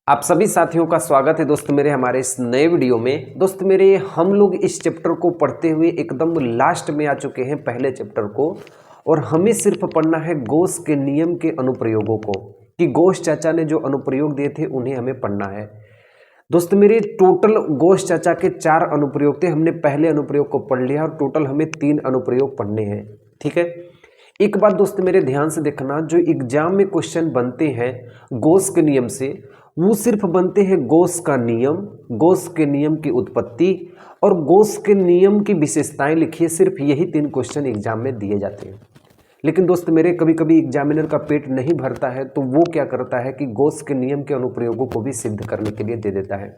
आप सभी साथियों का स्वागत है दोस्त मेरे हमारे इस नए वीडियो में। दोस्त मेरे हम लोग इस चैप्टर को पढ़ते हुए एकदम लास्ट में आ चुके हैं, पहले चैप्टर को, और हमें सिर्फ पढ़ना है गॉस के नियम के अनुप्रयोगों को, कि गॉस चाचा ने जो अनुप्रयोग दिए थे उन्हें हमें पढ़ना है। दोस्त मेरे टोटल गॉस चाचा के 4 अनुप्रयोग थे। हमने पहले अनुप्रयोग को पढ़ लिया और टोटल हमें 3 अनुप्रयोग पढ़ने हैं। ठीक है, एक बात दोस्त मेरे ध्यान से देखना, जो एग्जाम में क्वेश्चन बनते हैं गॉस के नियम से, वो सिर्फ बनते हैं गॉस का नियम, गॉस के नियम की उत्पत्ति और गॉस के नियम की विशेषताएं लिखिए। सिर्फ यही 3 क्वेश्चन एग्जाम में दिए जाते हैं। लेकिन दोस्त मेरे कभी कभी एग्जामिनर का पेट नहीं भरता है, तो वो क्या करता है कि गॉस के नियम के अनुप्रयोगों को भी सिद्ध करने के लिए दे देता है।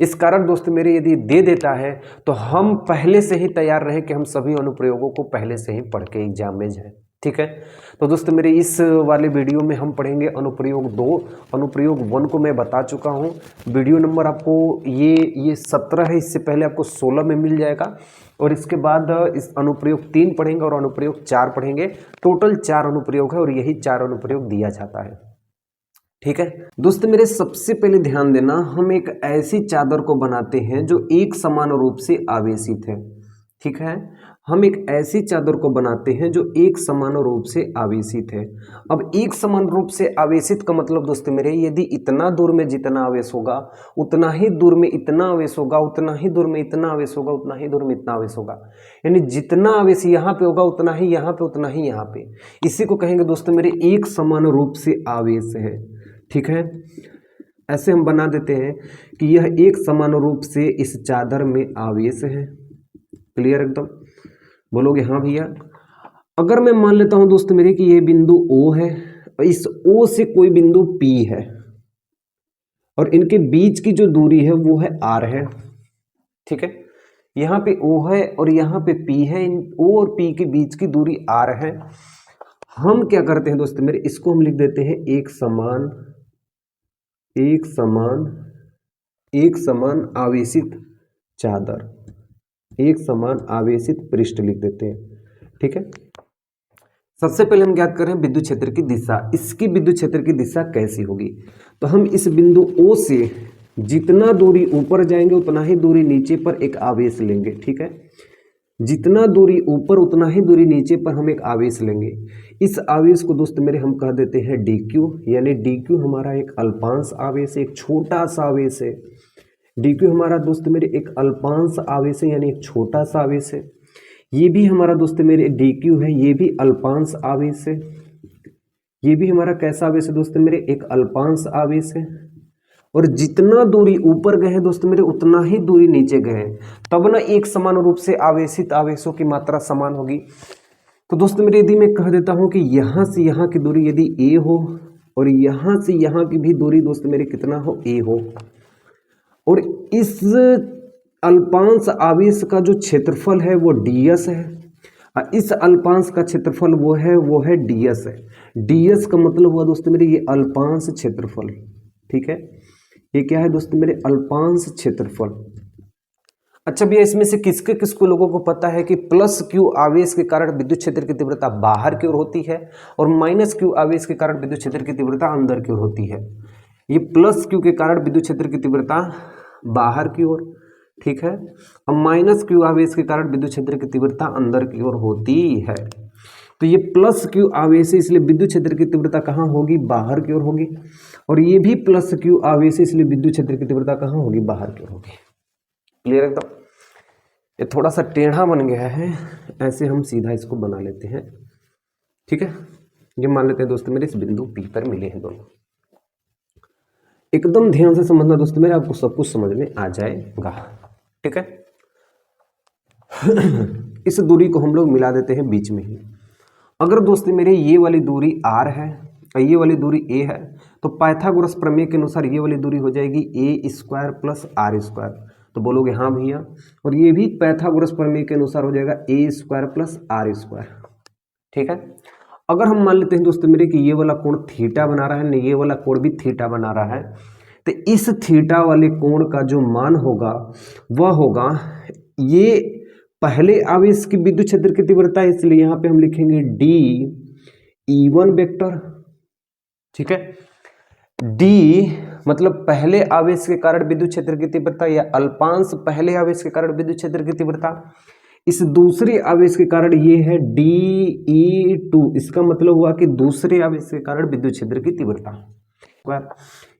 इस कारण दोस्त मेरे यदि दे देता है तो हम पहले से ही तैयार रहें कि हम सभी अनुप्रयोगों को पहले से ही पढ़ के एग्जाम में जाएं। ठीक है, तो दोस्त मेरे इस वाले वीडियो में हम पढ़ेंगे अनुप्रयोग 2। अनुप्रयोग 1 को मैं बता चुका हूं। वीडियो नंबर आपको ये 17 है, इससे पहले आपको 16 में मिल जाएगा। और इसके बाद इस अनुप्रयोग 3 पढ़ेंगे और अनुप्रयोग 4 पढ़ेंगे। टोटल 4 अनुप्रयोग है और यही 4 अनुप्रयोग दिया जाता है। ठीक है दोस्त मेरे, सबसे पहले ध्यान देना, हम एक ऐसी चादर को बनाते हैं जो एक समान रूप से आवेशित है। ठीक है, हम एक ऐसी चादर को बनाते हैं जो एक समान रूप से आवेशित है। अब एक समान रूप से आवेशित का मतलब दोस्त मेरे, यदि इतना दूर में जितना आवेश होगा उतना ही दूर में इतना आवेश होगा, उतना ही दूर में इतना आवेश होगा, उतना ही दूर में इतना आवेश होगा। यानी जितना आवेश यहाँ पे होगा उतना ही यहाँ पे, उतना ही यहाँ पे। इसी को कहेंगे दोस्त मेरे एक समान रूप से आवेश है। ठीक है, ऐसे हम बना देते हैं कि यह एक समान रूप से इस चादर में आवेश है। क्लियर एकदम? बोलोगे हाँ भैया। अगर मैं मान लेता हूं दोस्त मेरे कि यह बिंदु O है और इस O से कोई बिंदु P है और इनके बीच की जो दूरी है वो है R है। ठीक है, यहाँ पे O है और यहाँ पे P है। इन O और P के बीच की दूरी R है। हम क्या करते हैं दोस्त मेरे, इसको हम लिख देते हैं एक समान आवेशित चादर, एक समान आवेशित पृष्ठ लिख देते हैं। ठीक है, सबसे पहले हम ज्ञात करें विद्युत क्षेत्र की दिशा। इसकी विद्युत क्षेत्र की दिशा कैसी होगी? तो हम इस बिंदु O से जितना दूरी ऊपर जाएंगे उतना ही दूरी नीचे पर एक आवेश लेंगे। ठीक है, जितना दूरी ऊपर उतना ही दूरी नीचे पर हम एक आवेश लेंगे। इस आवेश को दोस्त मेरे हम कह देते हैं dq, यानी dq हमारा एक अल्पांश आवेश है, एक छोटा सा आवेश है। dq हमारा दोस्त मेरे एक अल्पांश आवेश है, यानी एक छोटा सा आवेश है। ये भी हमारा दोस्त मेरे dq है, ये भी अल्पांश आवेश है। ये भी हमारा कैसा आवेश है दोस्त मेरे, एक अल्पांश आवेश है। और जितना दूरी ऊपर गए दोस्त मेरे उतना ही दूरी नीचे गए, तब ना एक समान रूप से आवेशित आवेशों की मात्रा समान होगी। तो दोस्त मेरे यदि मैं कह देता हूं कि यहां से यहां की दूरी यदि a हो और यहां से यहां की भी दूरी दोस्त मेरे कितना हो, a हो, और इस अल्पांश आवेश का जो क्षेत्रफल है वो ds है, इस अल्पांश का क्षेत्रफल वो है ds है। ds का मतलब हुआ दोस्त मेरे ये अल्पांश क्षेत्रफल। ठीक है, ये क्या है दोस्त मेरे, अल्पांश क्षेत्रफल। अच्छा भैया, इसमें से किसको लोगों को पता है कि प्लस q आवेश के कारण विद्युत क्षेत्र की तीव्रता बाहर की ओर होती है और माइनस q आवेश के कारण विद्युत क्षेत्र की तीव्रता अंदर की ओर होती है? ये प्लस q के कारण विद्युत क्षेत्र की तीव्रता बाहर की ओर, ठीक है, और माइनस q आवेश के कारण विद्युत क्षेत्र की तीव्रता अंदर की ओर होती है। तो ये प्लस q आवेश है, इसलिए विद्युत क्षेत्र की तीव्रता कहाँ होगी, बाहर की ओर होगी। और ये भी प्लस q आवेश है, इसलिए विद्युत क्षेत्र की तीव्रता कहाँ होगी, बाहर की ओर होगी। क्लियर एकदम? ये थोड़ा सा टेढ़ा बन गया है, ऐसे हम सीधा इसको बना लेते हैं। ठीक है, ये मान लेते हैं दोस्त मेरे इस बिंदु P पर मिले हैं दोनों। एकदम ध्यान से समझना दोस्त मेरे, आपको सब कुछ समझ में आ जाएगा। ठीक है, इस दूरी को हम लोग मिला देते हैं बीच में ही। अगर दोस्त मेरे ये वाली दूरी r है और ये वाली दूरी a है, तो पाइथागोरस प्रमेय के अनुसार ये वाली दूरी हो जाएगी a² प्लस r²। तो बोलोगे हाँ भैया। और ये भी पाइथागोरस प्रमेय के अनुसार हो जाएगा a² प्लस r²। ठीक है, अगर हम मान लेते हैं दोस्त मेरे कि ये वाला कोण थीटा बना रहा है, नहीं ये वाला कोण भी थीटा बना रहा है, तो इस थीटा वाले कोण का जो मान होगा वह होगा, ये पहले आवेश की विद्युत क्षेत्र की तीव्रता है, इसलिए यहां पे हम लिखेंगे d E1 वेक्टर। ठीक है, d मतलब पहले आवेश के कारण विद्युत क्षेत्र की तीव्रता या अल्पांश पहले आवेश के कारण विद्युत क्षेत्र की तीव्रता, इस दूसरे आवेश के कारण ये है DE2, इसका मतलब हुआ कि दूसरे आवेश के कारण विद्युत क्षेत्र की तीव्रता।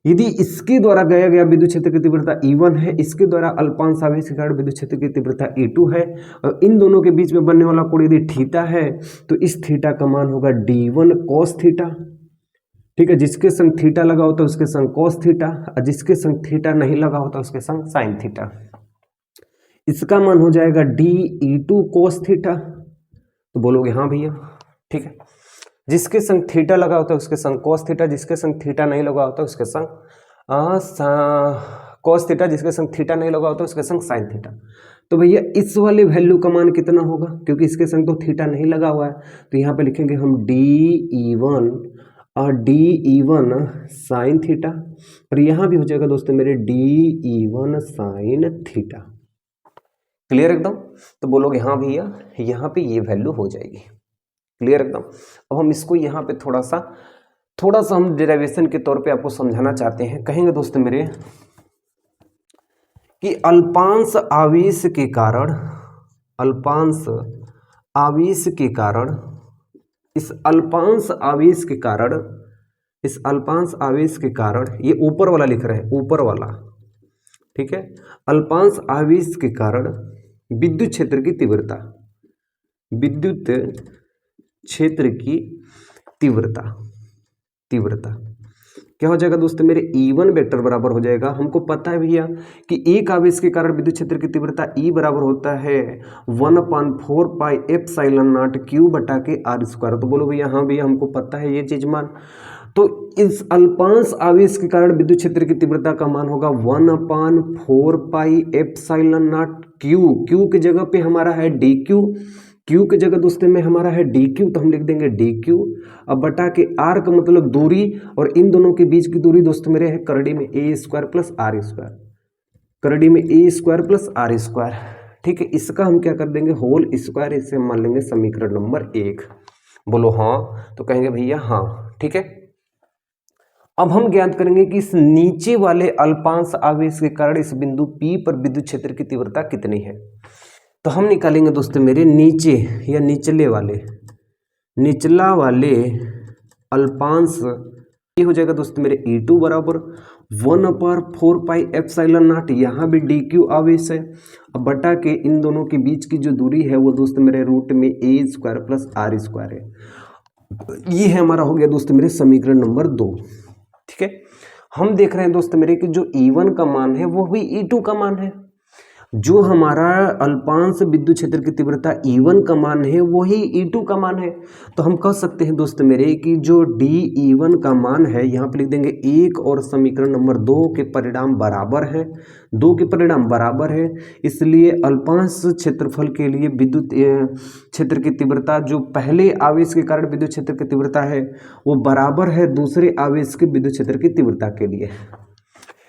यदि इसके द्वारा गया गया विद्युत क्षेत्र की तीव्रता E1 है, इसके द्वारा अल्पांश आवेश के कारण विद्युत क्षेत्र की तीव्रता E2 है, और इन दोनों के बीच में बनने वाला कोण यदि थीटा है तो इस थीटा का मान होगा D1 cos थीटा। ठीक है, जिसके संग थीटा लगा होता है उसके संग cos थीटा, और जिसके संग थीटा नहीं लगा होता उसके संग sin थीटा। इसका मान हो जाएगा DE2 cos थीटा। तो बोलोगे हाँ भैया, ठीक है। जिसके संग थीटा लगा होता है उसके संग cos थीटा, जिसके संग थीटा नहीं लगा होता उसके संग cos थीटा, जिसके संग थीटा नहीं लगा होता उसके संग sin थीटा। तो भैया इस वाले वैल्यू का मान कितना होगा, क्योंकि इसके संग तो थीटा नहीं लगा हुआ है, तो यहाँ पे लिखेंगे हम DE1 और DE1 sin थीटा, और यहाँ भी हो जाएगा दोस्तों मेरे DE1 sin थीटा। क्लियर एकदम। तो बोलोगे हाँ भैया, यहाँ पे ये वैल्यू हो जाएगी। क्लियर एकदम। अब हम इसको यहाँ पे थोड़ा सा हम डेरिवेशन के तौर पे आपको समझाना चाहते हैं। कहेंगे दोस्त मेरे कि अल्पांश आवेश के कारण इस अल्पांश आवेश के कारण ये ऊपर वाला लिख रहे हैं, ऊपर वाला, ठीक है। अल्पांश आवेश के कारण विद्युत क्षेत्र की तीव्रता क्या हो जाएगा दोस्तों मेरे, E1 वेक्टर बराबर हो जाएगा। हमको पता है भैया कि एक आवेश के कारण विद्युत क्षेत्र की तीव्रता E बराबर होता है 1/4 पाई एप्सिलॉन नॉट Q बटा के R²। तो बोलो भैया हाँ भैया, हमको पता है ये चीज मान। तो इस अल्पांश आवेश के कारण विद्युत क्षेत्र की तीव्रता का मान होगा 1/4 पाई एप्सिलॉन नॉट Q की जगह पे हमारा है DQ, Q की जगह दोस्तों में हमारा है DQ, तो हम लिख देंगे DQ। अब बटा के R का मतलब दूरी, और इन दोनों के बीच की दूरी दोस्तों मेरे है करड़ी में A² प्लस R², करड़ी में A² प्लस R²। ठीक है, इसका हम क्या कर देंगे होल स्क्वायर, इसे मान लेंगे समीकरण नंबर 1। बोलो हाँ, तो कहेंगे भैया हाँ, ठीक है। अब हम ज्ञात करेंगे कि इस नीचे वाले अल्पांश आवेश के कारण इस बिंदु P पर विद्युत क्षेत्र की तीव्रता कितनी है। तो हम निकालेंगे दोस्तों मेरे नीचे या निचला वाले अल्पांश, ये हो जाएगा दोस्तों मेरे E2 बराबर 1/4 पाई एप्सिलॉन नॉट, यहाँ भी DQ आवेश है। अब बटा के इन दोनों के बीच की जो दूरी है वो दोस्तों मेरे रूट में A² प्लस R² है। ये है हमारा हो गया दोस्तों मेरे समीकरण नंबर 2। ठीक है, हम देख रहे हैं दोस्तों मेरे कि जो E1 का मान है वो भी E2 का मान है, जो हमारा अल्पांश विद्युत क्षेत्र की तीव्रता E1 का मान है वही E2 का मान है। तो हम कह सकते हैं दोस्त मेरे कि जो DE1 का मान है यहाँ पे लिख देंगे 1 और समीकरण नंबर 2 के परिणाम बराबर है, 2 के परिणाम बराबर है, इसलिए अल्पांश क्षेत्रफल के लिए विद्युत क्षेत्र की तीव्रता जो पहले आवेश के कारण विद्युत क्षेत्र की तीव्रता है वो बराबर है दूसरे आवेश के विद्युत क्षेत्र की तीव्रता के लिए।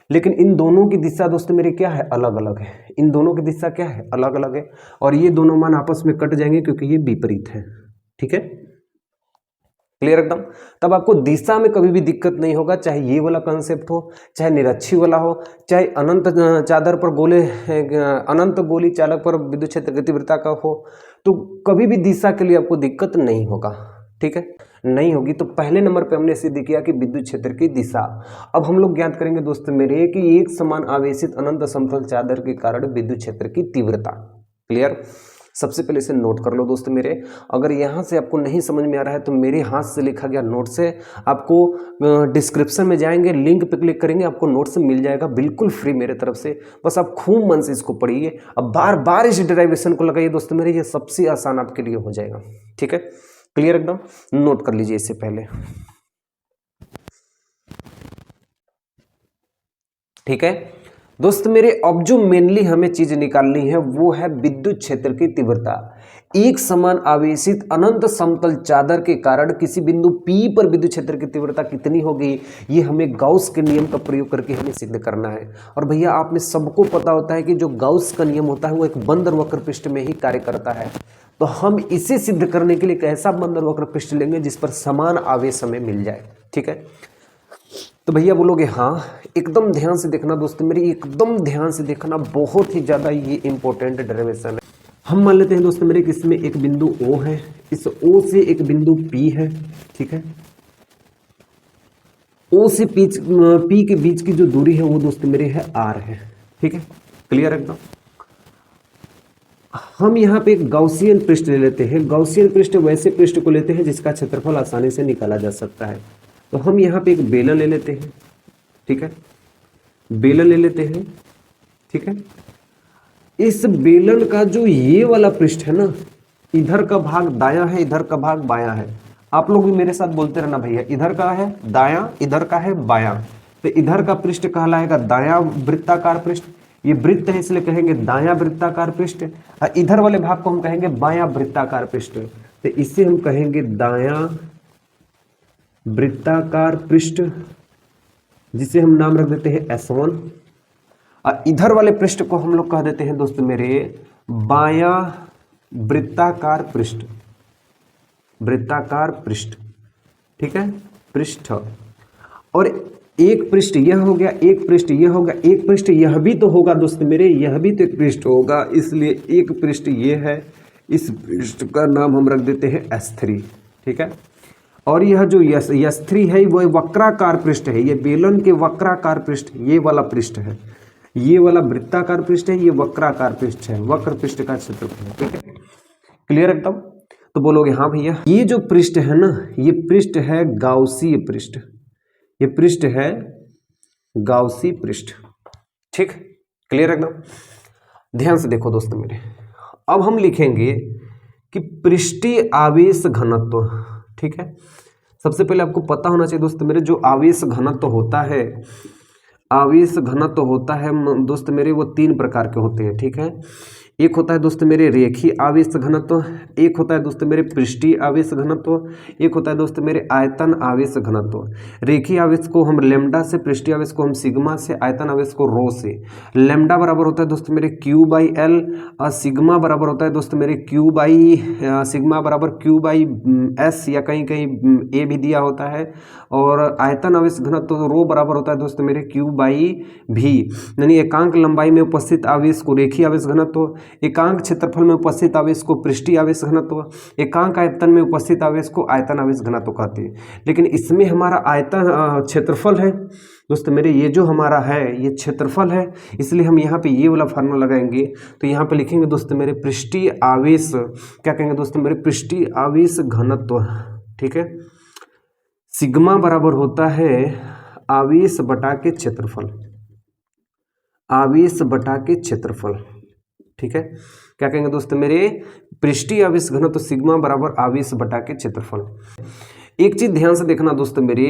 लेकिन इन दोनों की दिशा दोस्तों मेरे क्या है, अलग अलग है। इन दोनों की दिशा क्या है, अलग अलग है, और ये दोनों मान आपस में कट जाएंगे क्योंकि ये विपरीत है। ठीक है, क्लियर एकदम। तब आपको दिशा में कभी भी दिक्कत नहीं होगा, चाहे ये वाला कंसेप्ट हो, चाहे निरक्षी वाला हो, चाहे अनंत चादर पर अनंत गोली चालक पर विद्युत क्षेत्र की तीव्रता का हो, तो कभी भी दिशा के लिए आपको दिक्कत नहीं होगा। ठीक है, नहीं होगी। तो पहले नंबर पे हमने सिद्ध किया कि विद्युत क्षेत्र की दिशा। अब हम लोग ज्ञात करेंगे दोस्त मेरे कि एक समान आवेशित अनंत समतल चादर के कारण विद्युत क्षेत्र की तीव्रता। क्लियर, सबसे पहले इसे नोट कर लो दोस्त मेरे। अगर यहाँ से आपको नहीं समझ में आ रहा है तो मेरे हाथ से लिखा गया नोट से आपको डिस्क्रिप्शन में जाएंगे, लिंक पे क्लिक करेंगे, आपको नोट से मिल जाएगा बिल्कुल फ्री मेरे तरफ से। बस आप खूब मन से इसको पढ़िए, अब बार बार इस डेरिवेशन को लगाइए दोस्त मेरे, ये सबसे आसान आपके लिए हो जाएगा। ठीक है, क्लियर एकदम, नोट कर लीजिए इससे पहले। ठीक है दोस्त मेरे, अब जो मेनली हमें चीज निकालनी है वो है विद्युत क्षेत्र की तीव्रता। एक समान आवेशित अनंत समतल चादर के कारण किसी बिंदु P पर विद्युत क्षेत्र की तीव्रता कितनी होगी, ये हमें गाउस के नियम का प्रयोग करके हमें सिद्ध करना है। और भैया आप में सबको पता होता है कि जो गाउस का नियम होता है वो एक बंद वक्र पृष्ठ में ही कार्य करता है। तो हम इसे सिद्ध करने के लिए एक ऐसा बंद वक्र पृष्ठ लेंगे जिस पर समान आवेश हमें मिल जाए। ठीक है, तो भैया बोलोगे हाँ, एकदम ध्यान से देखना दोस्तों मेरे, एकदम ध्यान से देखना, बहुत ही ज़्यादा ये इंपॉर्टेंट डेरिवेशन है। हम मान लेते हैं दोस्तों मेरे कि इसमें एक बिंदु O है, इस O से एक बिंदु P है, ठीक है। O से P के बीच की जो दूरी है वो दोस्तों मेरे है R है, ठीक है, क्लियर एकदम। हम यहाँ पे एक गाउसियन पृष्ठ ले लेते हैं। गाउसियन पृष्ठ वैसे पृष्ठ को लेते हैं जिसका क्षेत्रफल आसानी से निकाला जा सकता है। तो हम यहाँ पे एक बेलन ले लेते हैं, ठीक है, बेलन ले लेते हैं, ठीक है। इस बेलन का जो ये वाला पृष्ठ है ना, इधर का भाग दायां है, इधर का भाग बायां है। आप लोग भी मेरे साथ बोलते रहना भैया, इधर का है दायां, इधर का है बायां। तो इधर का पृष्ठ कहलाएगा दायां वृत्ताकार पृष्ठ, ये वृत्त है इसलिए कहेंगे दायां वृत्ताकार पृष्ठ, और इधर वाले भाग को हम कहेंगे बायां वृत्ताकार पृष्ठ। तो इसे हम कहेंगे दायां वृत्ताकार पृष्ठ, जिसे हम नाम रख देते हैं S1। और इधर वाले पृष्ठ को हम लोग कह देते हैं दोस्तों मेरे बायां वृत्ताकार पृष्ठ, वृत्ताकार पृष्ठ, ठीक है, पृष्ठ। और एक पृष्ठ यह हो गया, एक पृष्ठ यह होगा, एक पृष्ठ यह भी तो होगा दोस्तों मेरे, यह भी तो एक पृष्ठ होगा, इसलिए एक पृष्ठ ये है, इस पृष्ठ का नाम हम रख देते हैं S3, ठीक है। और यह जो S3 है वो वक्राकार पृष्ठ है, ये बेलन के वक्राकार पृष्ठ, ये वाला पृष्ठ है, ये वाला वृत्ताकार पृष्ठ है, ये वक्राकार पृष्ठ है, वक्र पृष्ठ का क्षेत्रफल है, ठीक है, क्लियर एकदम। तो बोलोगे हाँ भैया, ये जो पृष्ठ है ना, ये पृष्ठ है गाउसीय पृष्ठ, ये पृष्ठ है गाउसी पृष्ठ, ठीक, क्लियर एकदम। ध्यान से देखो दोस्तों मेरे, अब हम लिखेंगे कि पृष्ठीय आवेश घनत्व, ठीक है। सबसे पहले आपको पता होना चाहिए दोस्तों मेरे, जो आवेश घनत्व होता है, आवेश घनत्व होता है दोस्त मेरे, वो 3 प्रकार के होते हैं, ठीक है। एक होता है दोस्त मेरे रेखीय आवेश घनत्व, एक होता है दोस्त मेरे पृष्ठीय आवेश घनत्व, एक होता है दोस्त मेरे आयतन आवेश घनत्व। रेखीय आवेश को हम लेमडा से, पृष्ठीय आवेश को हम सिग्मा से, आयतन आवेश को रो से। लेमडा बराबर होता है दोस्त मेरे Q/L, और सिग्मा बराबर होता है दोस्त मेरे सिग्मा बराबर Q/S, या कहीं कहीं A भी दिया होता है। और आयतन आवेश घनत्व रो बराबर होता है दोस्त मेरे Q/V, यानी एकांक लंबाई में उपस्थित आवेश को रेखीय आवेश घनत्व, एकांक क्षेत्रफल में उपस्थित आवेश को पृष्ठीय आवेश घनत्व, एकांक आयतन में उपस्थित आवेश को आयतन आवेश घनत्व कहते हैं। लेकिन इसमें हमारा आयतन क्षेत्रफल है दोस्त मेरे, ये जो हमारा है ये क्षेत्रफल है, इसलिए हम यहाँ पे ये वाला फार्मूला लगाएंगे। तो यहाँ पे लिखेंगे दोस्त मेरे पृष्ठीय आवेश, क्या कहेंगे दोस्त मेरे, पृष्ठीय आवेश घनत्व, ठीक है। सिग्मा बराबर होता है आवेश बटा के क्षेत्रफल, आवेश बटा के क्षेत्रफल, ठीक है। क्या कहेंगे दोस्तों मेरे, पृष्ठीय आवेश घनत्व सिग्मा बराबर आवेश बटा के क्षेत्रफल। एक चीज ध्यान से देखना दोस्तों मेरे,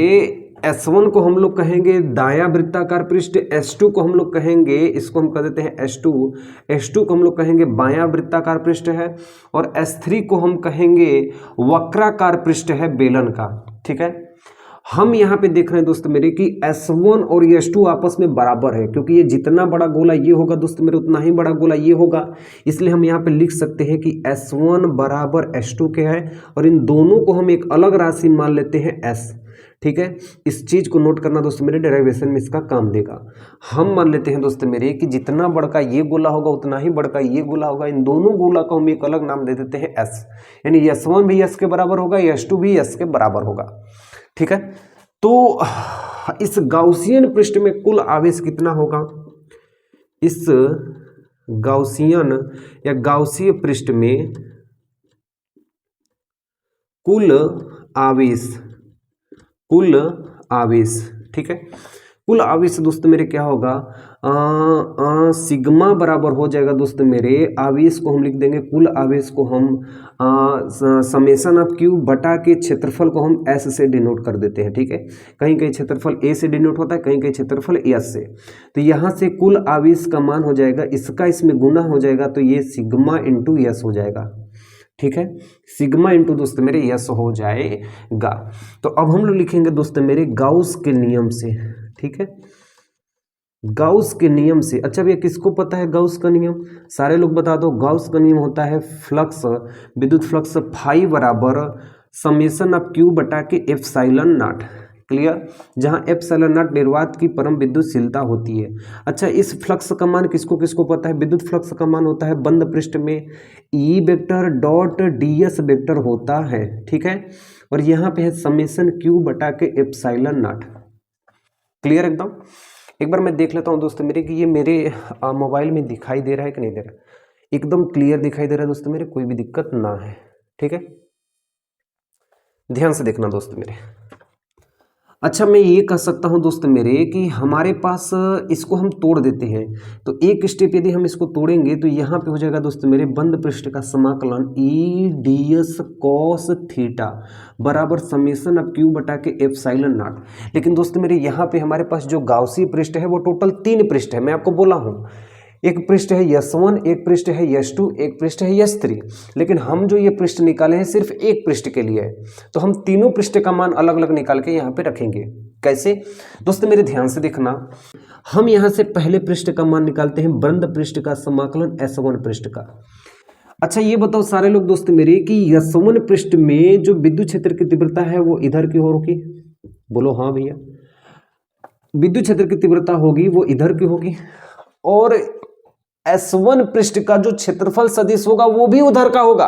S1 को हम लोग कहेंगे दायां वृत्ताकार पृष्ठ, S2 को हम लोग कहेंगे, इसको हम कह देते हैं S2 को हम लोग कहेंगे बायां वृत्ताकार पृष्ठ है, और S3 को हम कहेंगे वक्राकार पृष्ठ है बेलन का, ठीक है। हम यहाँ पे देख रहे हैं दोस्त मेरे कि S1 और S2 आपस में बराबर है, क्योंकि ये जितना बड़ा गोला ये होगा दोस्त मेरे उतना ही बड़ा गोला ये होगा, इसलिए हम यहाँ पे लिख सकते हैं कि S1 बराबर S2 के है, और इन दोनों को हम एक अलग राशि मान लेते हैं S, ठीक है। इस चीज को नोट करना दोस्त मेरे, डेरिवेशन में इसका काम देगा। हम मान लेते हैं दोस्त मेरे कि जितना बड़का ये गोला होगा उतना ही बड़का ये गोला होगा, इन दोनों गोला को हम एक अलग नाम दे देते हैं S, यानी S1 भी S के बराबर होगा, S2 भी S के बराबर होगा, ठीक है। तो इस गाउसियन पृष्ठ में कुल आवेश कितना होगा, इस गाउसियन या गाउसीय पृष्ठ में कुल आवेश, ठीक है। कुल आवेश दोस्तों मेरे क्या होगा, सिग्मा बराबर हो जाएगा दोस्तों मेरे, आवेश को हम लिख देंगे, कुल आवेश को हम समेशन ऑफ Q बटा के क्षेत्रफल को हम S से डिनोट कर देते हैं, ठीक है। कहीं कहीं क्षेत्रफल A से डिनोट होता है, कहीं कहीं क्षेत्रफल S से। तो यहाँ से कुल आवेश का मान हो जाएगा, इसका इसमें गुना हो जाएगा, तो ये सिग्मा इंटू S हो जाएगा, ठीक है। सिग्मा इंटू दोस्त मेरे S हो जाएगा। तो अब हम लोग लिखेंगे दोस्त मेरे गाउस के नियम से, ठीक है, गाउस के नियम से। अच्छा भैया किसको पता है गाउस का नियम, सारे लोग बता दो। गाउस का नियम होता है फ्लक्स, विद्युत फ्लक्स फाई बराबर समेशन ऑफ Q बटा के एप्सिलॉन नॉट, क्लियर, जहां एप्सिलॉन नॉट निर्वात की परम विद्युतशीलता होती है। अच्छा, इस फ्लक्स का मान किसको किसको पता है? विद्युत फ्लक्स का मान होता है बंद पृष्ठ में E vector dot ds vector होता है, ठीक है, और यहाँ पे है समेशन क्यू बटा के एप्सिलॉन नॉट। क्लियर एकदम। एक बार मैं देख लेता हूँ दोस्तों मेरे कि ये मेरे मोबाइल में दिखाई दे रहा है कि नहीं दे रहा। एकदम क्लियर दिखाई दे रहा है दोस्तों मेरे, कोई भी दिक्कत ना है, ठीक है, ध्यान से देखना दोस्तों मेरे। अच्छा, मैं ये कह सकता हूँ दोस्त मेरे कि हमारे पास इसको हम तोड़ देते हैं, तो एक स्टेप यदि हम इसको तोड़ेंगे तो यहाँ पे हो जाएगा दोस्त मेरे बंद पृष्ठ का समाकलन ई ds cos थीटा बराबर समेशन ऑफ क्यू बटा के एप्सिलॉन नॉट। लेकिन दोस्त मेरे यहाँ पे हमारे पास जो गाउसी पृष्ठ है वो टोटल 3 पृष्ठ है, मैं आपको बोला हूँ। एक पृष्ठ है S1, एक पृष्ठ है S2, एक पृष्ठ है S3, लेकिन हम जो ये पृष्ठ निकाले हैं सिर्फ एक पृष्ठ के लिए है, तो हम तीनों पृष्ठ का मान अलग अलग निकाल के यहाँ पे रखेंगे। कैसे दोस्तों मेरे ध्यान से देखना, हम यहाँ से पहले पृष्ठ का मान निकालते हैं बंद पृष्ठ का समाकलन S1 पृष्ठ का। अच्छा, ये बताओ सारे लोग दोस्त मेरे कि S1 पृष्ठ में जो विद्युत क्षेत्र की तीव्रता है वो इधर की होगी? बोलो हाँ भैया, विद्युत क्षेत्र की तीव्रता होगी वो इधर की होगी, और S1 पृष्ठ का जो क्षेत्रफल सदिश होगा वो भी उधर का होगा,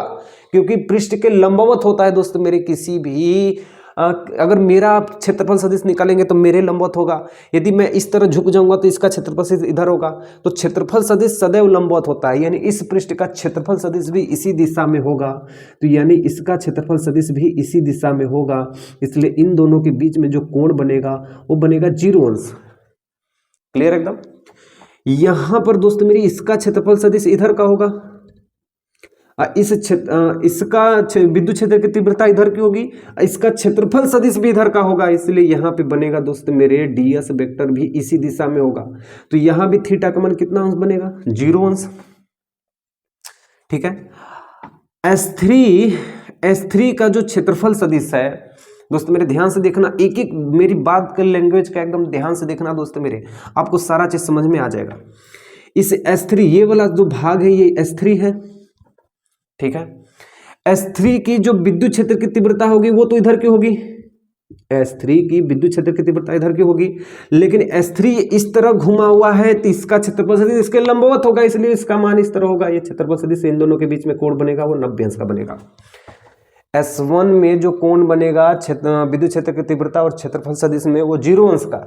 क्योंकि पृष्ठ के लंबवत होता है दोस्त मेरे। किसी भी अगर मेरा आप क्षेत्रफल सदिश निकालेंगे तो मेरे लंबवत होगा, यदि मैं इस तरह झुक जाऊंगा तो इसका क्षेत्रफल सदिश इधर होगा, तो क्षेत्रफल सदिश सदैव लंबवत होता है, यानी इस पृष्ठ का क्षेत्रफल सदिश भी इसी दिशा में होगा, तो यानी इसका क्षेत्रफल सदिश भी इसी दिशा में होगा, इसलिए इन दोनों के बीच में जो कोण बनेगा वो बनेगा 0 अंश। क्लियर एकदम। यहां पर दोस्त मेरी इसका क्षेत्रफल सदिश इधर का होगा, इसका विद्युत क्षेत्र की तीव्रता इधर की होगी, इसका क्षेत्रफल सदिश भी इधर का होगा, इसलिए यहां पे बनेगा दोस्त मेरे ds वेक्टर भी इसी दिशा में होगा, तो यहां भी थीटा का मान कितना अंश बनेगा? 0 अंश, ठीक है। S3 का जो क्षेत्रफल सदिश है दोस्तों मेरे ध्यान से देखना, एक एक मेरी बात कर लैंग्वेज का एकदम ध्यान से देखना दोस्तों मेरे, आपको सारा चीज समझ में आ जाएगा। इस S3 ये वाला जो भाग है ये S3 है, ठीक है। S3 की जो विद्युत क्षेत्र की तीव्रता होगी वो तो इधर की होगी, S3 की विद्युत क्षेत्र की तीव्रता इधर की होगी, लेकिन S3 इस तरह घुमा हुआ है तो इसका क्षेत्रफल सदिश इसके लंबवत होगा, इसलिए इसका मान इस तरह होगा। ये क्षेत्रफल सदिश इन दोनों के बीच में कोण बनेगा वो 90 अंश का बनेगा। S1 में जो कोण बनेगा विद्युत क्षेत्र की तीव्रता और क्षेत्रफल सदिश में वो 0 अंश का,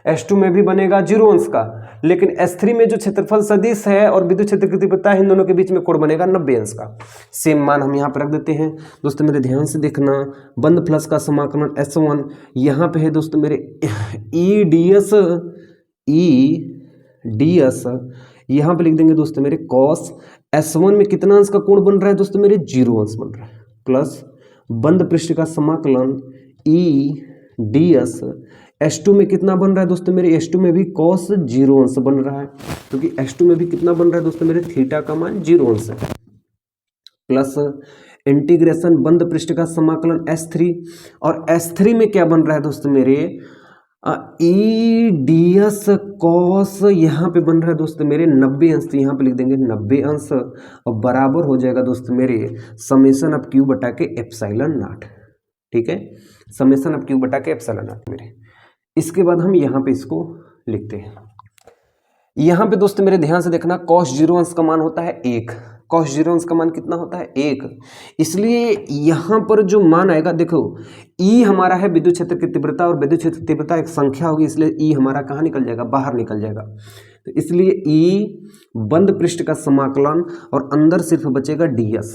S2 में भी बनेगा 0 अंश का, लेकिन S3 में जो क्षेत्रफल सदिश है और विद्युत क्षेत्र की तीव्रता इन दोनों के बीच में कोण बनेगा 90 अंश का। सेम मान हम यहाँ पर रख देते हैं दोस्तों मेरे, ध्यान से देखना। बंद फ्लक्स का समाकलन S1 यहाँ पे है दोस्तों मेरे ई ds यहाँ पे लिख देंगे दोस्तों मेरे cos S1 में कितना अंश का कोण बन रहा है दोस्तों मेरे? 0 अंश बन रहा है, प्लस बंद पृष्ठ का समाकलन ई ds S2 में कितना बन रहा है दोस्तों मेरे? S2 में भी cos 0 अंश बन रहा है, क्योंकि S2 में भी कितना बन रहा है दोस्तों मेरे? थीटा का मान 0 अंश है, प्लस इंटीग्रेशन बंद पृष्ठ का समाकलन S3, और S3 में क्या बन रहा है दोस्तों मेरे? ई ds cos यहाँ पे बन रहा है दोस्तों मेरे 90 अंश, तो यहाँ पे लिख देंगे 90 अंश, और बराबर हो जाएगा दोस्तों मेरे समेशन ऑफ क्यू बटा के एप्सिलॉन नॉट, ठीक है, समेशन ऑफ क्यू बटा के एप्सिलॉन नॉट मेरे। इसके बाद हम यहाँ पे इसको लिखते हैं। यहाँ पे दोस्तों मेरे ध्यान से देखना, cos 0 अंश का मान होता है 1, cos 0 अंश का मान कितना होता है? 1, इसलिए यहाँ पर जो मान आएगा देखो, E हमारा है विद्युत क्षेत्र की तीव्रता, और विद्युत क्षेत्र की तीव्रता एक संख्या होगी, इसलिए E हमारा कहाँ निकल जाएगा? बाहर निकल जाएगा, तो इसलिए E बंद पृष्ठ का समाकलन और अंदर सिर्फ बचेगा ds।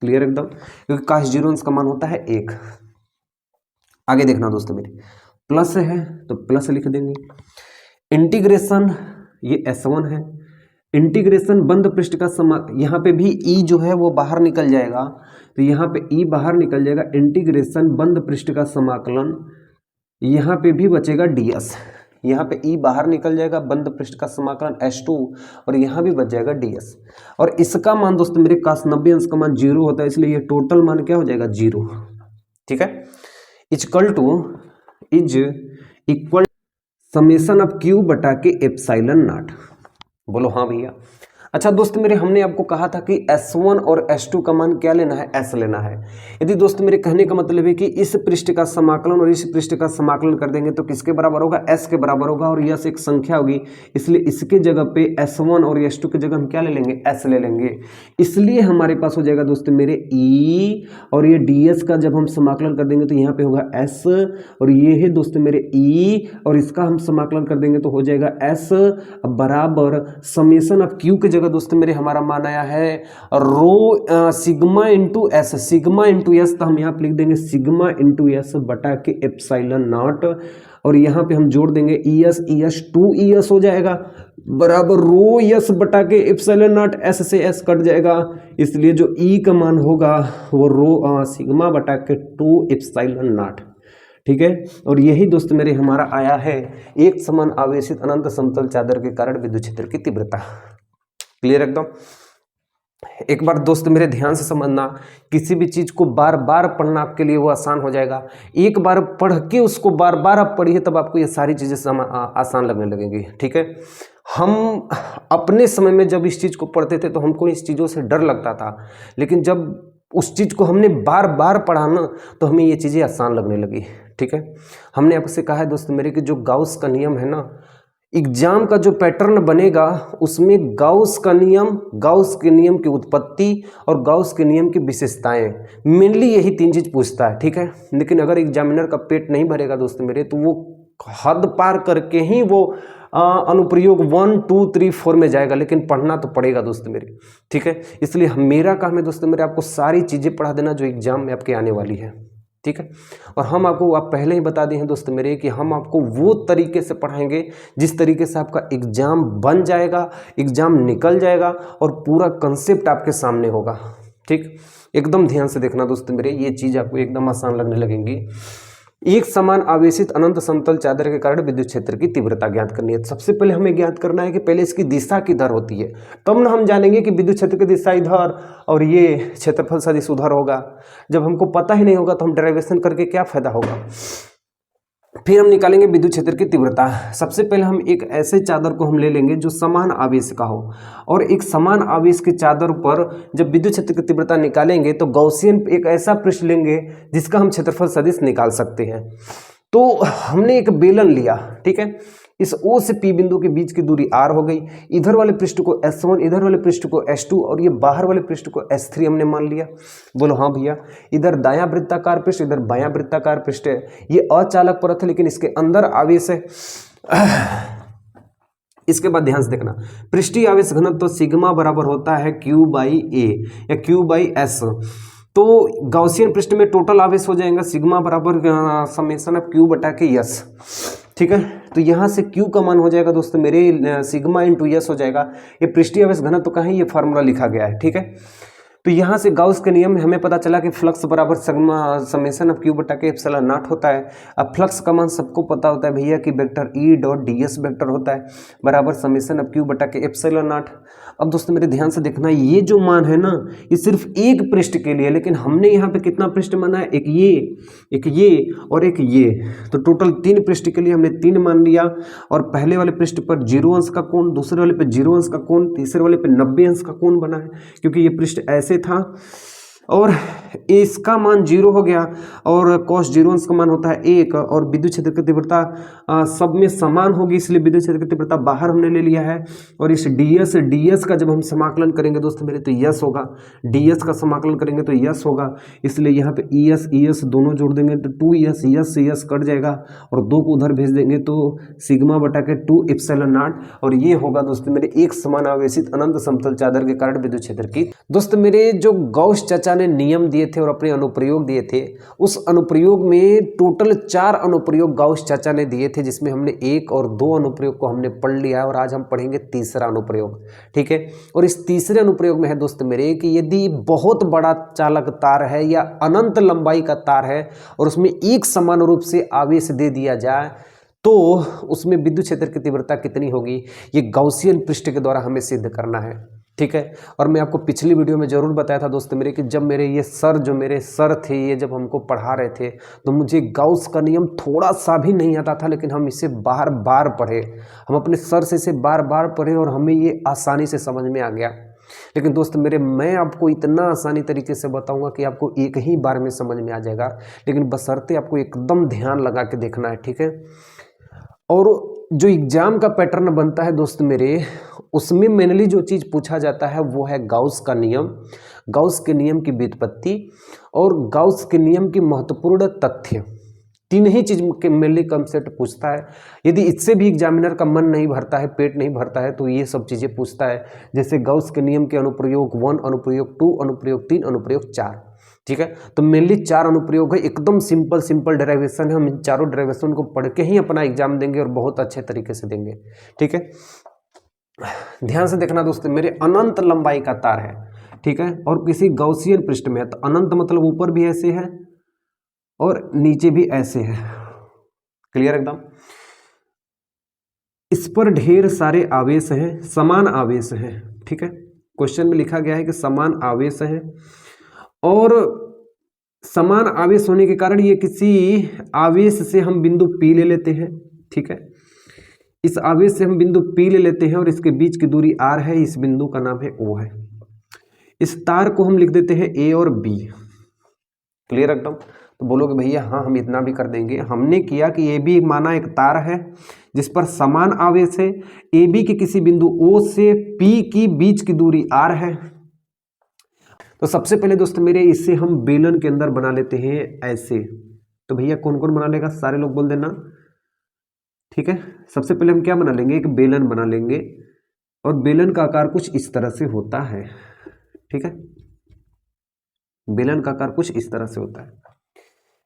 क्लियर एकदम, क्योंकि cos 0 अंश का मान होता है 1। आगे देखना दोस्तों मेरे, प्लस है तो प्लस लिख देंगे, इंटीग्रेशन ये S1 है, इंटीग्रेशन बंद पृष्ठ का यहाँ पे भी E जो है वो बाहर निकल जाएगा, तो यहाँ पे E बाहर निकल जाएगा, इंटीग्रेशन बंद पृष्ठ का समाकलन, यहाँ पे भी बचेगा ds, यहाँ पे E बाहर निकल जाएगा, बंद पृष्ठ का समाकलन S2, और यहाँ भी बच जाएगा ds, और इसका मान दोस्तों मेरे cos 90 अंश का मान 0 होता है, इसलिए ये टोटल मान क्या हो जाएगा? 0, ठीक है। Is equal summation of Q बटा के एप्सिलॉन नॉट। बोलो हाँ भैया। अच्छा दोस्त मेरे, हमने आपको कहा था कि S1 और S2 का मान क्या लेना है, S लेना है। यदि दोस्त मेरे कहने का मतलब है कि इस पृष्ठ का समाकलन और इस पृष्ठ का समाकलन कर देंगे तो किसके बराबर होगा, S के बराबर होगा, और यह एक संख्या होगी, इसलिए इसके जगह पे S1 और S2 की जगह हम क्या ले लेंगे, S ले लेंगे। इसलिए हमारे पास हो जाएगा दोस्त मेरे E, और ये DS का जब हम समाकलन कर देंगे तो यहाँ पे होगा S, और ये है दोस्त मेरे E, और इसका हम समाकलन कर देंगे तो हो जाएगा S बराबर समेशन ऑफ Q के जगह दोस्तों मेरे हमारा मान आया है rho sigma into S, sigma into S, तो हम यहाँ पे लिख देंगे सिग्मा इंटू एस बटा के एप्सिलॉन नॉट, और यहाँ पे हम जोड़ देंगे ES, ES 2ES हो जाएगा बराबर रो एस बटा के एप्सिलॉन नॉट, एस से एस कट जाएगा, इसलिए जो E का मान होगा वो रो सिग्मा बटा के 2 एप्सिलॉन नॉट। ठीक है, और यही दोस्त मेरे हमारा आया है एक समान आवेशित अनंत समतल चादर के कारण विद्युत क्षेत्र की तीव्रता। क्लियर एकदम। एक बार दोस्त मेरे ध्यान से समझना, किसी भी चीज को बार बार पढ़ना आपके लिए वो आसान हो जाएगा। एक बार पढ़ के उसको बार बार आप पढ़िए तब आपको ये सारी चीजें आसान लगने लगेंगी। ठीक है, हम अपने समय में जब इस चीज को पढ़ते थे तो हमको इस चीजों से डर लगता था, लेकिन जब उस चीज को हमने बार बार पढ़ा ना तो हमें ये चीजें आसान लगने लगी। ठीक है, हमने आपसे कहा है दोस्त मेरे कि जो गाउस का नियम है ना, एग्जाम का जो पैटर्न बनेगा उसमें गाउस का नियम, गाउस के नियम की उत्पत्ति और गाउस के नियम की विशेषताएं, मेनली यही तीन चीज पूछता है। ठीक है, लेकिन अगर एग्जामिनर का पेट नहीं भरेगा दोस्त मेरे तो वो हद पार करके ही वो अनुप्रयोग 1 2 3 4 में जाएगा, लेकिन पढ़ना तो पड़ेगा दोस्त मेरे। ठीक है, इसलिए मेरा काम है दोस्त मेरे आपको सारी चीजें पढ़ा देना जो एग्जाम में आपके आने वाली है। ठीक है, और हम आपको आप पहले ही बता दिए हैं दोस्त मेरे कि हम आपको वो तरीके से पढ़ाएंगे जिस तरीके से आपका एग्जाम बन जाएगा, एग्जाम निकल जाएगा और पूरा कंसेप्ट आपके सामने होगा। ठीक, एकदम ध्यान से देखना दोस्त मेरे, ये चीज आपको एकदम आसान लगने लगेंगी। एक समान आवेशित अनंत समतल चादर के कारण विद्युत क्षेत्र की तीव्रता ज्ञात करनी है। सबसे पहले हमें ज्ञात करना है कि पहले इसकी दिशा किधर होती है, तब ना हम जानेंगे कि विद्युत क्षेत्र की दिशा इधर और ये क्षेत्रफल सदिश उधर होगा। जब हमको पता ही नहीं होगा तो हम डेरिवेशन करके क्या फायदा होगा। फिर हम निकालेंगे विद्युत क्षेत्र की तीव्रता। सबसे पहले हम एक ऐसे चादर को हम ले लेंगे जो समान आवेश का हो, और एक समान आवेश की चादर पर जब विद्युत क्षेत्र की तीव्रता निकालेंगे तो गॉसियन एक ऐसा पृष्ठ लेंगे जिसका हम क्षेत्रफल सदिश निकाल सकते हैं। तो हमने एक बेलन लिया, ठीक है, इस O से P बिंदु के बीच की दूरी R हो गई, इधर वाले पृष्ठ को S1, इधर वाले पृष्ठ को S2 और ये बाहर वाले पृष्ठ को S3 हमने मान लिया। बोलो हाँ भैया, इधर दायां वृत्ताकार पृष्ठ, इधर बायां वृत्ताकार पृष्ठ है। ये अचालक परत है लेकिन इसके अंदर आवेश है। इसके बाद ध्यान से देखना, पृष्ठीय आवेश घनत्व तो सिग्मा बराबर होता है Q/A या Q/S। तो गॉसियन पृष्ठ में टोटल आवेश हो जाएगा सिग्मा बराबर समेशन ऑफ Q बटा के S। ठीक है, तो यहाँ से Q का मान हो जाएगा दोस्तों मेरे सिग्मा इंटू S हो जाएगा। ये पृष्ठीय आवेश घनत्व का ही ये फार्मूला लिखा गया है। ठीक है, तो यहाँ से गाउस के नियम में हमें पता चला कि फ्लक्स बराबर सिग्मा समेशन ऑफ Q बटा के एप्सिलॉन नॉट होता है। अब फ्लक्स का मान सबको पता होता है भैया कि vector E dot ds vector होता है बराबर समेशन ऑफ Q बटा के एप्सिलॉन नॉट। अब दोस्तों मेरे ध्यान से देखना, ये जो मान है ना ये सिर्फ एक पृष्ठ के लिए, लेकिन हमने यहाँ पे कितना पृष्ठ माना है, एक ये और एक ये, तो टोटल 3 पृष्ठ के लिए हमने 3 मान लिया। और पहले वाले पृष्ठ पर 0 अंश का कोण, दूसरे वाले पे 0 अंश का कोण, तीसरे वाले पे 90 अंश का कोण बना है क्योंकि ये पृष्ठ ऐसे था और इसका मान 0 हो गया और cos 0 अंश का मान होता है 1 और विद्युत क्षेत्र की तीव्रता सब में समान होगी, इसलिए विद्युत क्षेत्र की तीव्रता बाहर हमने ले लिया है। और इस ds का जब हम समाकलन करेंगे दोस्तों मेरे तो यस होगा, ds का समाकलन करेंगे तो यस होगा, इसलिए यहाँ पे ES दोनों जोड़ देंगे तो 2ES, यस कट जाएगा और 2 को उधर भेज देंगे तो सिग्मा बटा के 2 एप्सिलॉन नॉट। और ये होगा दोस्तों मेरे एक समान आवेशित अनंत समतल चादर के कारण विद्युत क्षेत्र की। दोस्तों मेरे जो गॉस चाचा ने नियम दिए थे और अपने अनुप्रयोग दिए थे, उस अनुप्रयोग में टोटल 4 अनुप्रयोग गॉस चाचा ने दिए थे, जिसमें हमने 1 और 2 अनुप्रयोग को हमने पढ़ लिया और आज हम पढ़ेंगे तीसरा अनुप्रयोग। ठीक है, और इस तीसरे अनुप्रयोग में है दोस्त मेरे कि यदि बहुत बड़ा चालक तार है या अनंत लंबाई का तार है और उसमें एक समान रूप से आवेश दे दिया जाए तो उसमें विद्युत क्षेत्र की तीव्रता कितनी होगी, ये गॉसियन पृष्ठ के द्वारा हमें सिद्ध करना है। ठीक है। और मैं आपको पिछली वीडियो में ज़रूर बताया था दोस्त मेरे कि जब मेरे ये सर जो मेरे सर थे ये जब हमको पढ़ा रहे थे तो मुझे गाउस का नियम थोड़ा सा भी नहीं आता था, लेकिन हम इसे बार बार पढ़े, हम अपने सर से इसे बार बार पढ़े और हमें ये आसानी से समझ में आ गया। लेकिन दोस्त मेरे मैं आपको इतना आसानी तरीके से बताऊंगा कि आपको एक ही बार में समझ में आ जाएगा, लेकिन बशर्ते आपको एकदम ध्यान लगा के देखना है, ठीक है। और जो एग्जाम का पैटर्न बनता है दोस्त मेरे, उसमें मेनली जो चीज़ पूछा जाता है वो है गाउस का नियम, गाउस के नियम की व्युत्पत्ति और गाउस के नियम की महत्वपूर्ण तथ्य। तीन ही चीज के मेनली कंसेप्ट पूछता है। यदि इससे भी एग्जामिनर का मन नहीं भरता है, पेट नहीं भरता है, तो ये सब चीज़ें पूछता है, जैसे गाउस के नियम के अनुप्रयोग 1, अनुप्रयोग 2, अनुप्रयोग 3, अनुप्रयोग 4। ठीक है, तो मेनली 4 अनुप्रयोग है, एकदम सिंपल डेरिवेशन है। हम इन चारों डेरिवेशन को पढ़ के ही अपना एग्जाम देंगे और बहुत अच्छे तरीके से देंगे। ठीक है, ध्यान से देखना दोस्तों मेरे, अनंत लंबाई का तार है, ठीक है, और किसी गौसियन पृष्ठ में है, तो अनंत मतलब ऊपर भी ऐसे है और नीचे भी ऐसे है, क्लियर एकदम। इस पर ढेर सारे आवेश हैं, समान आवेश हैं, ठीक है, क्वेश्चन में लिखा गया है कि समान आवेश हैं और समान आवेश होने के कारण ये किसी आवेश से हम बिंदु P ले लेते हैं, ठीक है, इस आवेश से हम बिंदु P ले लेते हैं और इसके बीच की दूरी R है, इस बिंदु का नाम है O है। इस तार को हम लिख देते हैं A और B, क्लियर एकदम। तो बोलोगे भैया हाँ हम इतना भी कर देंगे, हमने किया कि AB माना एक तार है जिस पर समान आवेश है, AB के किसी बिंदु O से P की बीच की दूरी R है। तो सबसे पहले दोस्तों मेरे इससे हम बेलन के अंदर बना लेते हैं ऐसे। तो भैया कौन कौन बना लेगा, सारे लोग बोल देना, ठीक है। सबसे पहले हम क्या बना लेंगे, एक बेलन बना लेंगे और बेलन का आकार कुछ इस तरह से होता है, ठीक है, बेलन का आकार कुछ इस तरह से होता है,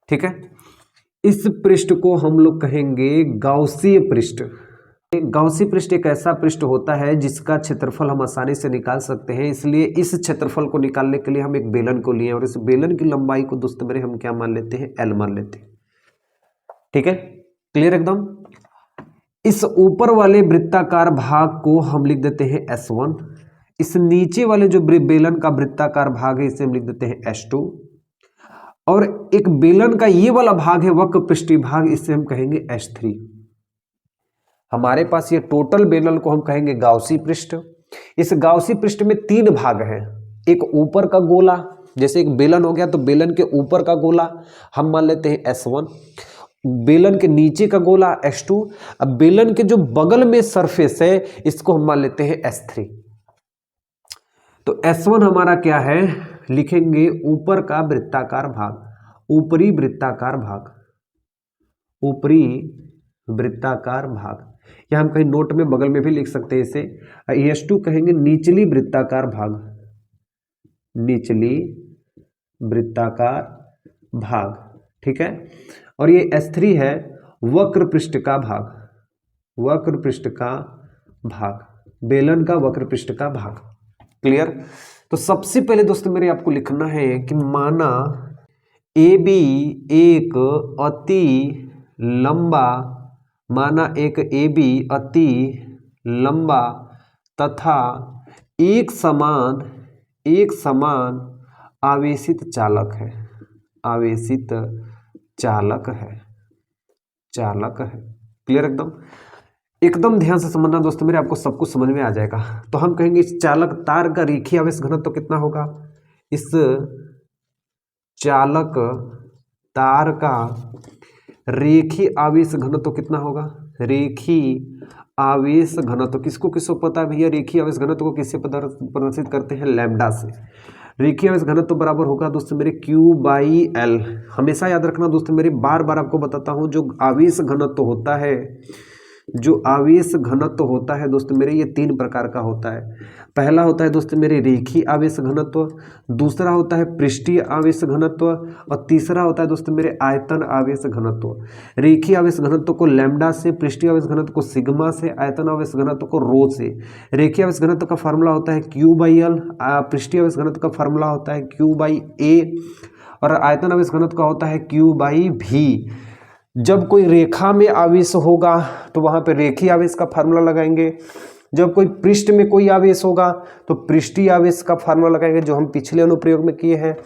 ठीक है। इस पृष्ठ को हम लोग कहेंगे गाउसीय पृष्ठ। गाउसीय पृष्ठ एक ऐसा पृष्ठ होता है जिसका क्षेत्रफल हम आसानी से निकाल सकते हैं, इसलिए इस क्षेत्रफल को निकालने के लिए हम एक बेलन को लिए और इस बेलन की लंबाई को दोस्तों मेरे हम क्या मान लेते हैं, L मान लेते हैं, ठीक है, क्लियर एकदम। इस ऊपर वाले वृत्ताकार भाग को हम लिख देते हैं S1, इस नीचे वाले जो बेलन का वृत्ताकार भाग है इसे हम लिख देते हैं S2, और एक बेलन का ये वाला भाग है वक्र पृष्ठीय भाग, इससे हम कहेंगे S3। हमारे पास ये टोटल बेलन को हम कहेंगे गाउसी पृष्ठ। इस गाउसी पृष्ठ में 3 भाग हैं, एक ऊपर का गोला, जैसे एक बेलन हो गया तो बेलन के ऊपर का गोला हम मान लेते हैं S1, बेलन के नीचे का गोला S2, अब बेलन के जो बगल में सरफेस है इसको हम मान लेते हैं S3। तो S1 हमारा क्या है, लिखेंगे ऊपर का वृत्ताकार भाग, ऊपरी वृत्ताकार भाग, ऊपरी वृत्ताकार भाग, या हम कहीं नोट में बगल में भी लिख सकते हैं इसे। S2 कहेंगे निचली वृत्ताकार भाग, निचली वृत्ताकार भाग, ठीक है, और ये S3 है वक्र पृष्ठ का भाग, वक्र पृष्ठ का भाग, बेलन का वक्र पृष्ठ का भाग, क्लियर। तो सबसे पहले दोस्तों मेरे आपको लिखना है कि माना AB एक अति लंबा, माना एक AB अति लंबा तथा एक समान आवेशित चालक है, आवेशित चालक है, चालक है, क्लियर एकदम। एकदम ध्यान से समझना दोस्तों मेरे, आपको सब कुछ समझ में आ जाएगा। तो हम कहेंगे इस चालक तार का रेखीय आवेश घनत्व तो कितना होगा, इस चालक तार का रेखीय आवेश घनत्व तो कितना होगा, रेखीय आवेश घनत्व किसको किसको पता है भैया, रेखीय आवेश घनत्व को किससे प्रदर्शित करते हैं, लैम्डा से। रेखीय आवेश घनत्व बराबर होगा दोस्तों मेरे Q/L। हमेशा याद रखना दोस्तों मेरे, बार बार आपको बताता हूँ, जो आवेश घनत्व होता है, जो आवेश घनत्व होता है दोस्तों मेरे ये 3 प्रकार का होता है। पहला होता है दोस्तों मेरे रेखीय आवेश घनत्व, दूसरा होता है पृष्ठीय आवेश घनत्व और तीसरा होता है दोस्तों मेरे आयतन आवेश घनत्व। रेखीय आवेश घनत्व को लैम्डा से, पृष्ठीय आवेश घनत्व को सिग्मा से, आयतन आवेश घनत्व को रो से। रेखीय आवेश घनत्व का फार्मूला होता है Q/L, पृष्ठीय आवेश घनत्व का फार्मूला होता है Q/A और आयतन आवेश घनत्व का होता है Q/V। जब कोई रेखा में आवेश होगा तो वहां पे रेखीय आवेश का फार्मूला लगाएंगे, जब कोई पृष्ठ में कोई आवेश होगा तो पृष्ठीय आवेश का फार्मूला लगाएंगे, जो हम पिछले अनुप्रयोग में किए हैं।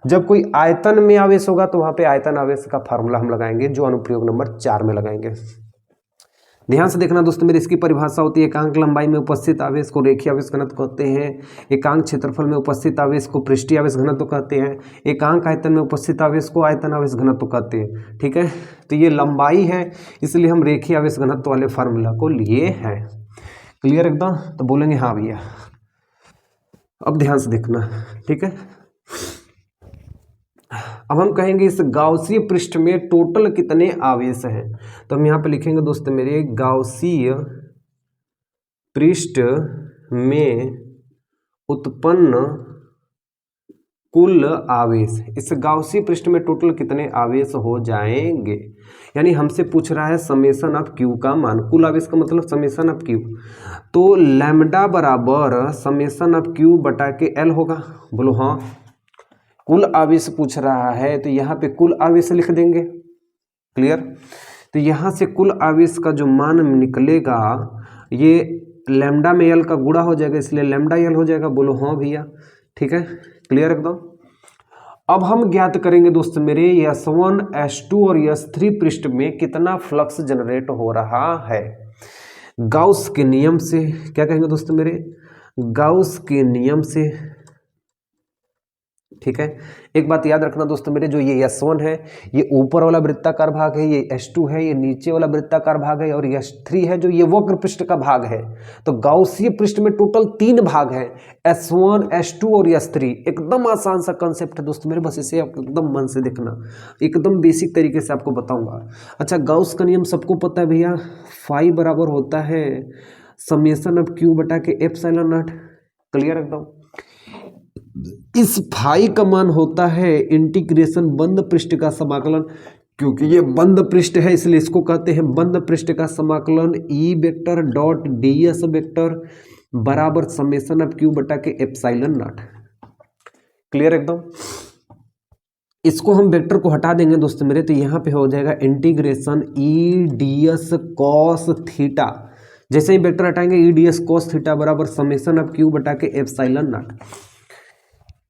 जब कोई आयतन में आवेश होगा तो वहां पे आयतन आवेश का फार्मूला हम लगाएंगे, जो अनुप्रयोग नंबर 4 में लगाएंगे। ध्यान से देखना दोस्तों मेरे, इसकी परिभाषा होती है एकांक लंबाई में उपस्थित आवेश को रेखीय आवेश घनत्व कहते हैं, एकांक क्षेत्रफल में उपस्थित आवेश को पृष्ठीय आवेश घनत्व कहते हैं, एकांक आयतन में उपस्थित आवेश को आयतन आवेश घनत्व कहते हैं। ठीक है, तो ये लंबाई है, इसलिए हम रेखीय आवेश घनत्व वाले फार्मूला को लिए हैं। क्लियर एकदम? तो बोलेंगे हाँ भैया। अब ध्यान से देखना, ठीक है। अब हम कहेंगे इस गाउसीय पृष्ठ में टोटल कितने आवेश हैं, तो हम यहाँ पे लिखेंगे दोस्तों मेरे, गाउसीय पृष्ठ में उत्पन्न कुल आवेश। इस गाउसीय पृष्ठ में टोटल कितने आवेश हो जाएंगे, यानी हमसे पूछ रहा है समेशन ऑफ क्यू का मान। कुल आवेश का मतलब समेशन ऑफ क्यू, तो लैम्डा बराबर समेशन ऑफ क्यू बटा के एल होगा। बोलो हाँ। कुल आवेश पूछ रहा है तो यहाँ पे कुल आवेश लिख देंगे। क्लियर? तो यहाँ से कुल आवेश का जो मान निकलेगा ये लैम्डा में एल का गुणा हो जाएगा, इसलिए लैम्डा एल हो जाएगा। बोलो हाँ भैया, ठीक है, क्लियर एकदम। अब हम ज्ञात करेंगे दोस्त मेरे S1 S2 और S3 पृष्ठ में कितना फ्लक्स जनरेट हो रहा है गाउस के नियम से। क्या कहेंगे दोस्त मेरे? गाउस के नियम से। ठीक है, एक बात याद रखना दोस्तों मेरे, जो ये S1 है ये ऊपर वाला वृत्ताकार भाग है, ये S2 है ये नीचे वाला वृत्ताकार भाग है, और S3 है जो ये वक्र पृष्ठ का भाग है। तो गाउसीय पृष्ठ में टोटल 3 भाग है, S1 S2 और S3। एकदम आसान सा कंसेप्ट है दोस्तों मेरे, बस इसे आप एकदम मन से देखना, एकदम बेसिक तरीके से आपको बताऊंगा। अच्छा, गाउस का नियम सबको पता है भैया, फाई बराबर होता है समेशन ऑफ क्यू बटा के एप्सिलॉन नॉट। क्लियर एकदम? इस फाई का मान होता है इंटीग्रेशन बंद पृष्ठ का समाकलन, क्योंकि ये बंद पृष्ठ है इसलिए इसको कहते हैं बंद पृष्ठ का समाकलन E vector dot D S vector बराबर समेशन ऑफ क्यू बटा के एप्सिलॉन नॉट। क्लियर एकदम? इसको हम वेक्टर को हटा देंगे दोस्तों मेरे, तो यहाँ पे हो जाएगा integration E D S cos theta. जैसे ही वेक्टर हटाएंगे E D S cos theta बराबर समेशन ऑफ क्यू बटा के एप्सिलॉन नॉट।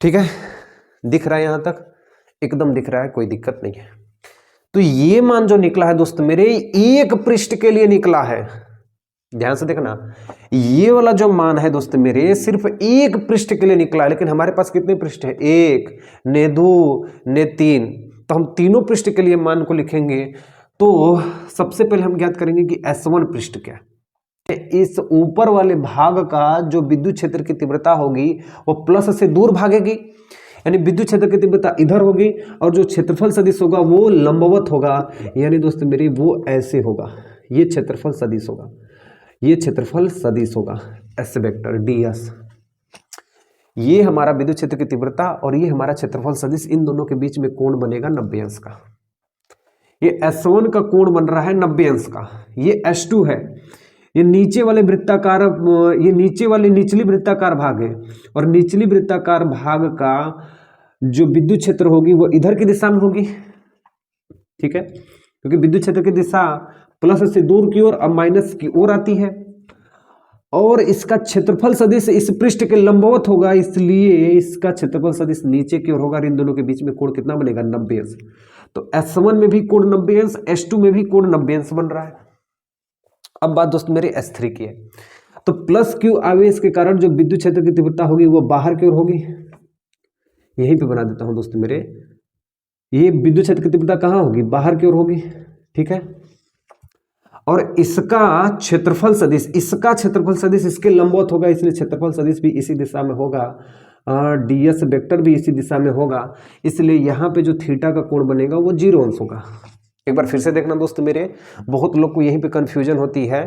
ठीक है, दिख रहा है यहाँ तक? एकदम दिख रहा है, कोई दिक्कत नहीं है। तो ये मान जो निकला है दोस्त मेरे, एक पृष्ठ के लिए निकला है। ध्यान से देखना, ये वाला जो मान है दोस्त मेरे सिर्फ एक पृष्ठ के लिए निकला है, लेकिन हमारे पास कितने पृष्ठ है? 1 ने 2 ने 3, तो हम तीनों पृष्ठ के लिए मान को लिखेंगे। तो सबसे पहले हम ज्ञात करेंगे कि S1 पृष्ठ क्या है। इस ऊपर वाले भाग का जो विद्युत क्षेत्र की तीव्रता होगी वो प्लस से दूर भागेगी, यानी विद्युत क्षेत्र की तीव्रता इधर होगी, और जो क्षेत्रफल सदिश होगा वो लंबवत होगा, यानी दोस्त मेरी वो ऐसे होगा। ये क्षेत्रफल सदिश होगा, ये क्षेत्रफल सदिश होगा एस वेक्टर डी एस। ये हमारा विद्युत क्षेत्र की तीव्रता और ये हमारा क्षेत्रफल सदिश, इन दोनों के बीच में कोण बनेगा 90 अंश का। ये S1 का कोण बन रहा है 90 अंश का। ये S2 है, ये नीचे वाले वृत्ताकार, ये नीचे वाली निचली वृत्ताकार भाग है, और निचली वृत्ताकार भाग का जो विद्युत क्षेत्र होगी वो इधर की दिशा में होगी। ठीक है, क्योंकि विद्युत क्षेत्र की दिशा प्लस से दूर की ओर अब माइनस की ओर आती है, और इसका क्षेत्रफल सदिश इस पृष्ठ के लंबवत होगा, इसलिए इसका क्षेत्रफल सदिश नीचे की ओर होगा। इन दोनों के बीच में कोण कितना बनेगा? 90 अंश। तो S1 में भी कोण 90 अंश, S2 में भी कोण 90 अंश बन रहा है। अब बात दोस्त मेरे S3 की है, तो प्लस क्यू आवेश के कारण जो विद्युत क्षेत्र की तीव्रता होगी वो बाहर की ओर होगी। यहीं पे बना देता हूं दोस्त मेरे, ये विद्युत क्षेत्र की तीव्रता कहाँ होगी? बाहर की ओर होगी। ठीक है, और इसका क्षेत्रफल सदिश, इसका क्षेत्रफल सदिश इसके लंबवत होगा, इसलिए क्षेत्रफल सदिश भी इसी दिशा में होगा, डी एस वेक्टर भी इसी दिशा में होगा, इसलिए यहाँ पे जो थीटा का कोण बनेगा वो 0 अंश होगा। एक बार फिर से देखना दोस्त मेरे, बहुत लोग को यहीं पे कंफ्यूजन होती है।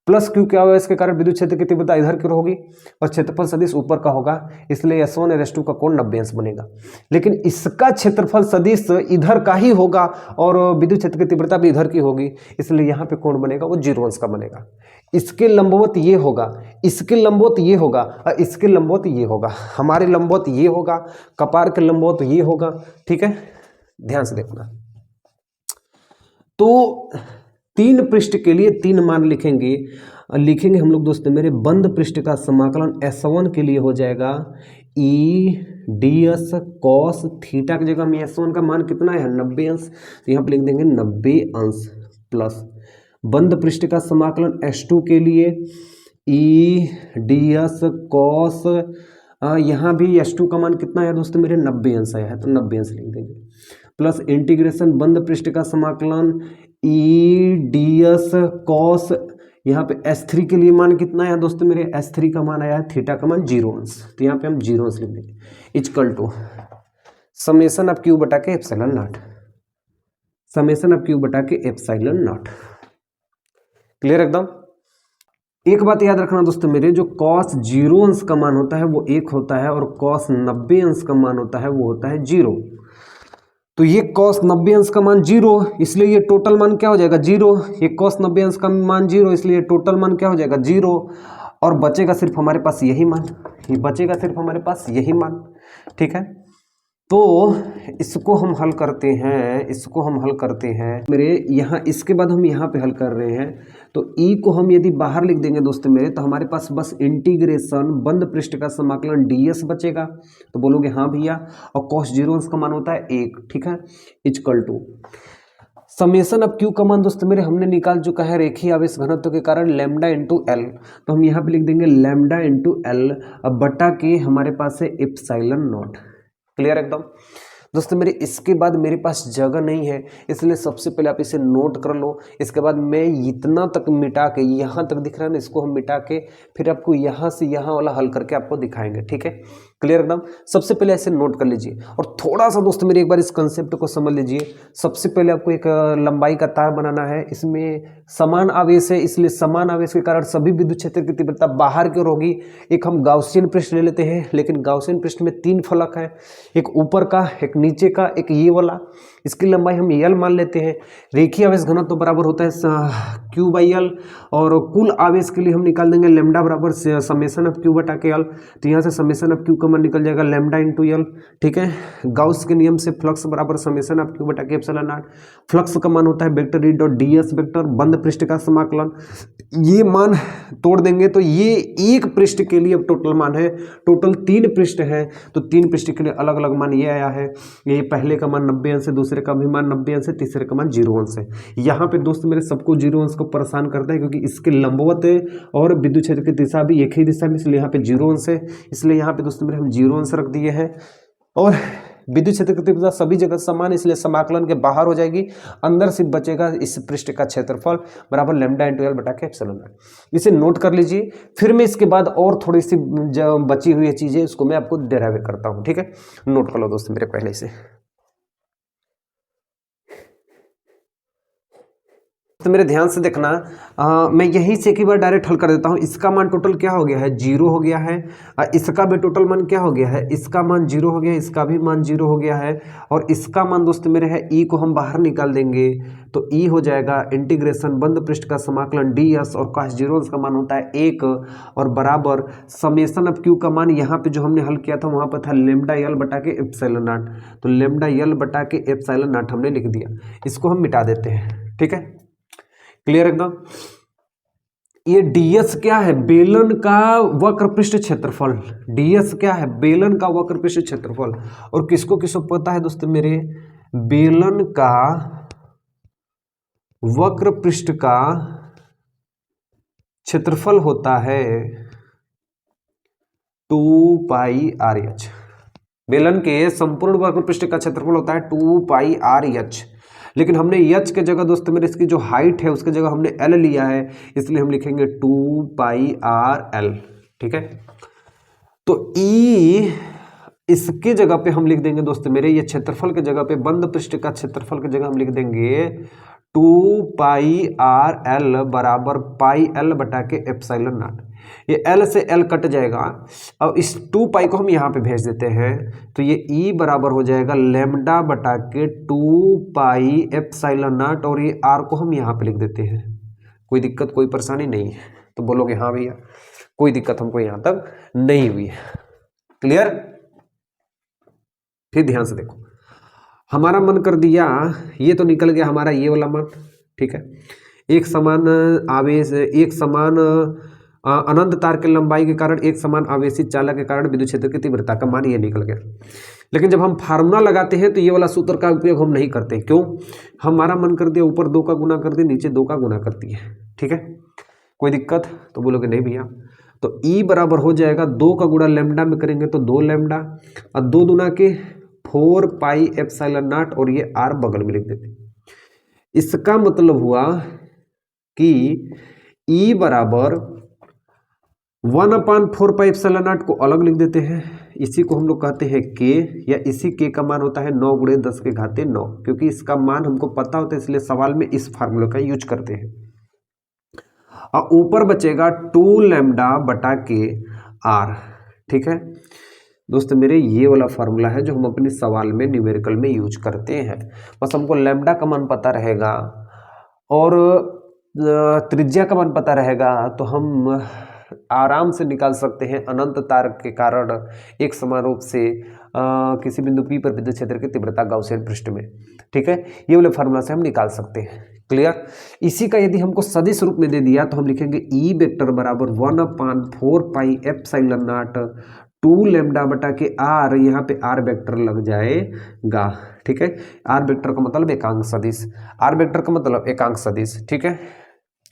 प्लस क्यू क्या होगा? इसके कारण विद्युत क्षेत्र की तीव्रता इधर की ओर होगी और क्षेत्रफल सदिश ऊपर का होगा, इसलिए S1 और S2 का कोण 90 अंश बनेगा। लेकिन इसका क्षेत्रफल सदिश इधर का ही होगा और विद्युत क्षेत्र की तीव्रता भी इधर की होगी, इसलिए यहाँ पे कोण बनेगा वो 0 अंश का बनेगा। इसके लंबवत ये होगा, इसके लंबवत ये होगा, और इसके लंबवत ये होगा। हमारे लंबवत ये होगा, कपार के लंबवत ये होगा। ठीक है, ध्यान से देखना। तो 3 पृष्ठ के लिए 3 मान लिखेंगे। लिखेंगे हम लोग दोस्तों मेरे बंद पृष्ठ का समाकलन S1 के लिए हो जाएगा E D S cos theta की जगह हम S1 का मान कितना है 90 अंश, तो यहाँ पे लिख देंगे 90 अंश प्लस बंद पृष्ठ का समाकलन S2 के लिए ई डी एस कॉस यहाँ भी S2 का मान कितना है दोस्तों मेरे 90 अंश आया है, तो 90 अंश लिख देंगे प्लस इंटीग्रेशन बंद पृष्ठ का समाकलन ई डी एस कॉस यहाँ पे S3 के लिए मान कितना है दोस्तों मेरे S3 का मान आया है थीटा का मान 0 अंश, तो यहाँ पे हम 0 अंश लिख देंगे equal to summation of Q बटा K epsilon naught, summation of Q बटा के एप्सिलॉन नॉट। क्लियर एकदम। एक बात याद रखना दोस्तों मेरे, जो cos 0 अंश का मान होता है वो 1 होता है और cos 90 अंश का मान होता है वो होता है 0। तो ये cos 90 अंश का मान 0, इसलिए ये टोटल मान क्या हो जाएगा 0। ये cos 90 अंश का मान 0, इसलिए टोटल मान क्या हो जाएगा 0, और बचेगा सिर्फ हमारे पास यही मान, ये बचेगा सिर्फ हमारे पास यही मान। ठीक है, तो इसको हम हल करते हैं, इसको हम हल करते हैं मेरे यहाँ, इसके बाद हम यहाँ पे हल कर रहे हैं। तो e को हम यदि बाहर लिख देंगे दोस्तों मेरे, तो हमारे पास बस इंटीग्रेशन बंद पृष्ठ का समाकलन ds बचेगा। तो बोलोगे हाँ भैया, और cos 0 अंश का मान होता है 1। ठीक है, equal to summation of Q का मान दोस्तों मेरे हमने निकाल चुका है रेखीय आवेश घनत्व के कारण लैम्डा इंटू एल, तो हम यहाँ पे लिख देंगे लैम्डा इंटू एल, अब बटा के हमारे पास है एप्सिलॉन नॉट। क्लियर एकदम दोस्तों मेरे। इसके बाद मेरे पास जगह नहीं है, इसलिए सबसे पहले आप इसे नोट कर लो। इसके बाद मैं इतना तक मिटा के, यहाँ तक दिख रहा है ना, इसको हम मिटा के फिर आपको यहाँ से यहाँ वाला हल करके आपको दिखाएंगे। ठीक है, क्लियर एकदम। सबसे पहले ऐसे नोट कर लीजिए, और थोड़ा सा दोस्तों मेरे एक बार इस कंसेप्ट को समझ लीजिए। सबसे पहले आपको एक लंबाई का तार बनाना है, इसमें समान आवेश है, इसलिए समान आवेश के कारण सभी विद्युत क्षेत्र की तीव्रता बाहर की ओर होगी। एक हम गाउसियन पृष्ठ ले लेते हैं, लेकिन गाउसियन पृष्ठ में 3 फलक है, एक ऊपर का, एक नीचे का, एक ये वाला। इसकी लंबाई हम L मान लेते हैं। रेखीय आवेश घनत्व तो बराबर होता है Q/L, और कुल आवेश के लिए हम निकाल देंगे लैम्डा बराबर समेशन ऑफ Q बटा के L। तो यहाँ से समेशन ऑफ Q का मान निकल जाएगा लैम्डा इंटू L। ठीक है, गाउस के नियम से फ्लक्स बराबर समेशन ऑफ Q बटा के एप्सिलॉन नॉट। फ्लक्स का मान होता है vector E dot ds vector, बंद पृष्ठ का समाकलन। ये मान तोड़ देंगे तो ये एक पृष्ठ के लिए अब टोटल मान है, टोटल 3 पृष्ठ है, तो 3 पृष्ठ के लिए अलग अलग मान ये आया है। ये पहले का मान 90 अंश है, दूसरे का भी मान 90 अंश है, तीसरे का मान 0 अंश है। यहाँ पे दोस्त मेरे सबको 0 अंश को परेशान करता है, क्योंकि इसके लंबवत और विद्युत क्षेत्र की दिशा भी एक ही दिशा में, इसलिए यहाँ पे 0 अंश है। इसलिए यहाँ पे दोस्तों मेरे हम 0 अंश रख दिए हैं, और विद्युत क्षेत्र की तीव्रता सभी जगह समान, इसलिए समाकलन के बाहर हो जाएगी, अंदर सिर्फ बचेगा इस पृष्ठ का क्षेत्रफल बराबर लैम्डा इंटू एल बटा के एप्सिलॉन नॉट। इसे नोट कर लीजिए, फिर मैं इसके बाद और थोड़ी सी जो बची हुई चीजें उसको मैं आपको डेराइव करता हूँ। ठीक है, नोट कर लो दोस्तों मेरे पहले से। तो मेरे ध्यान से देखना, मैं यहीं से एक ही बार डायरेक्ट हल कर देता हूँ। इसका मान टोटल क्या हो गया है 0 हो गया है, इसका भी टोटल मान क्या हो गया है, इसका मान 0 हो गया, इसका भी मान 0 हो गया है, और इसका मान दोस्त मेरे है ई को हम बाहर निकाल देंगे तो ई हो जाएगा इंटीग्रेशन बंद पृष्ठ का समाकलन ds, और cos 0 अंश का मान होता है 1, और बराबर समेशन ऑफ क्यू का मान यहाँ पे जो हमने हल किया था वहाँ पर था लैम्डा एल बटा के एप्सिलॉन नॉट, तो लैम्डा एल बटा के एप्सिलॉन नॉट हमने लिख दिया। इसको हम मिटा देते हैं। ठीक है, क्लियर एकदम। ये ds क्या है, बेलन का वक्र पृष्ठ क्षेत्रफल। ds क्या है, बेलन का वक्र पृष्ठ क्षेत्रफल, और किसको किसको पता है दोस्तों मेरे, बेलन का वक्र पृष्ठ का क्षेत्रफल होता है 2πRh। बेलन के संपूर्ण वक्र पृष्ठ का क्षेत्रफल होता है 2πRh, लेकिन हमने h के जगह दोस्तों मेरे इसकी जो हाइट है उसके जगह हमने l लिया है, इसलिए हम लिखेंगे 2πRL। ठीक है, तो E इसके जगह पे हम लिख देंगे दोस्तों मेरे, ये क्षेत्रफल के जगह पे, बंद पृष्ठ का क्षेत्रफल के जगह हम लिख देंगे 2πRL बराबर πL बटा के एप्सिलॉन नॉट। ये L से L कट जाएगा, अब इस 2π को हम यहाँ पे भेज देते हैं, तो ये E बराबर हो जाएगा लैम्डा बटा के 2π एप्सिलॉन नॉट, और ये R को हम यहाँ पे लिख देते हैं। कोई दिक्कत कोई परेशानी नहीं है, तो बोलोगे हाँ भैया कोई दिक्कत हमको यहाँ तक नहीं हुई है। क्लियर। फिर ध्यान से देखो, हमारा मन कर दिया, ये तो निकल गया हमारा ये वाला मान। ठीक है, एक समान आवेश, एक समान अनंत तार की लंबाई के कारण एक समान आवेशित चालक के कारण विद्युत क्षेत्र की तीव्रता का मान ये निकल गया। लेकिन जब हम फार्मूला लगाते हैं तो ये वाला सूत्र का उपयोग हम नहीं करते। क्यों? हमारा मन कर दिया ऊपर 2 का गुना कर दिया, नीचे 2 का गुना कर दिया। ठीक है, कोई दिक्कत? तो बोलोगे नहीं भैया। तो E बराबर हो जाएगा 2 का गुणा लैम्डा में करेंगे तो 2 लैम्डा और 2 दूना के 4 पाई एप्सिलॉन नॉट और ये R बगल में लिख देते। इसका मतलब हुआ कि E बराबर 1/4 पाई एप्सिलॉन नॉट को अलग लिख देते हैं। इसी को हम लोग कहते हैं K, या इसी K का मान होता है 9 × 10⁻⁹, क्योंकि इसका मान हमको पता होता है इसलिए सवाल में इस फार्मूले का यूज करते हैं। और ऊपर बचेगा 2 लैम्डा बटा के R। ठीक है दोस्त मेरे, ये वाला फार्मूला है जो हम अपने सवाल में न्यूमेरिकल में यूज करते हैं। बस हमको लैम्डा का मान पता रहेगा और त्रिज्या का मान पता रहेगा तो हम आराम से निकाल सकते हैं अनंत तार के कारण एक समान रूप से किसी बिंदु P पर विद्युत क्षेत्र की तीव्रता गाउसियन पृष्ठ में। ठीक है, ये वाले फार्मूला से हम निकाल सकते हैं। क्लियर? इसी का यदि हमको सदिश रूप में दे दिया तो हम लिखेंगे E वेक्टर बराबर 1/4 पाई एप्सिलॉन नॉट 2 लैम्डा बटा के R, यहाँ पे R वेक्टर लग जाएगा। ठीक है, R वेक्टर का मतलब एकांक सदिश, R वेक्टर का मतलब एकांक सदिश। ठीक है,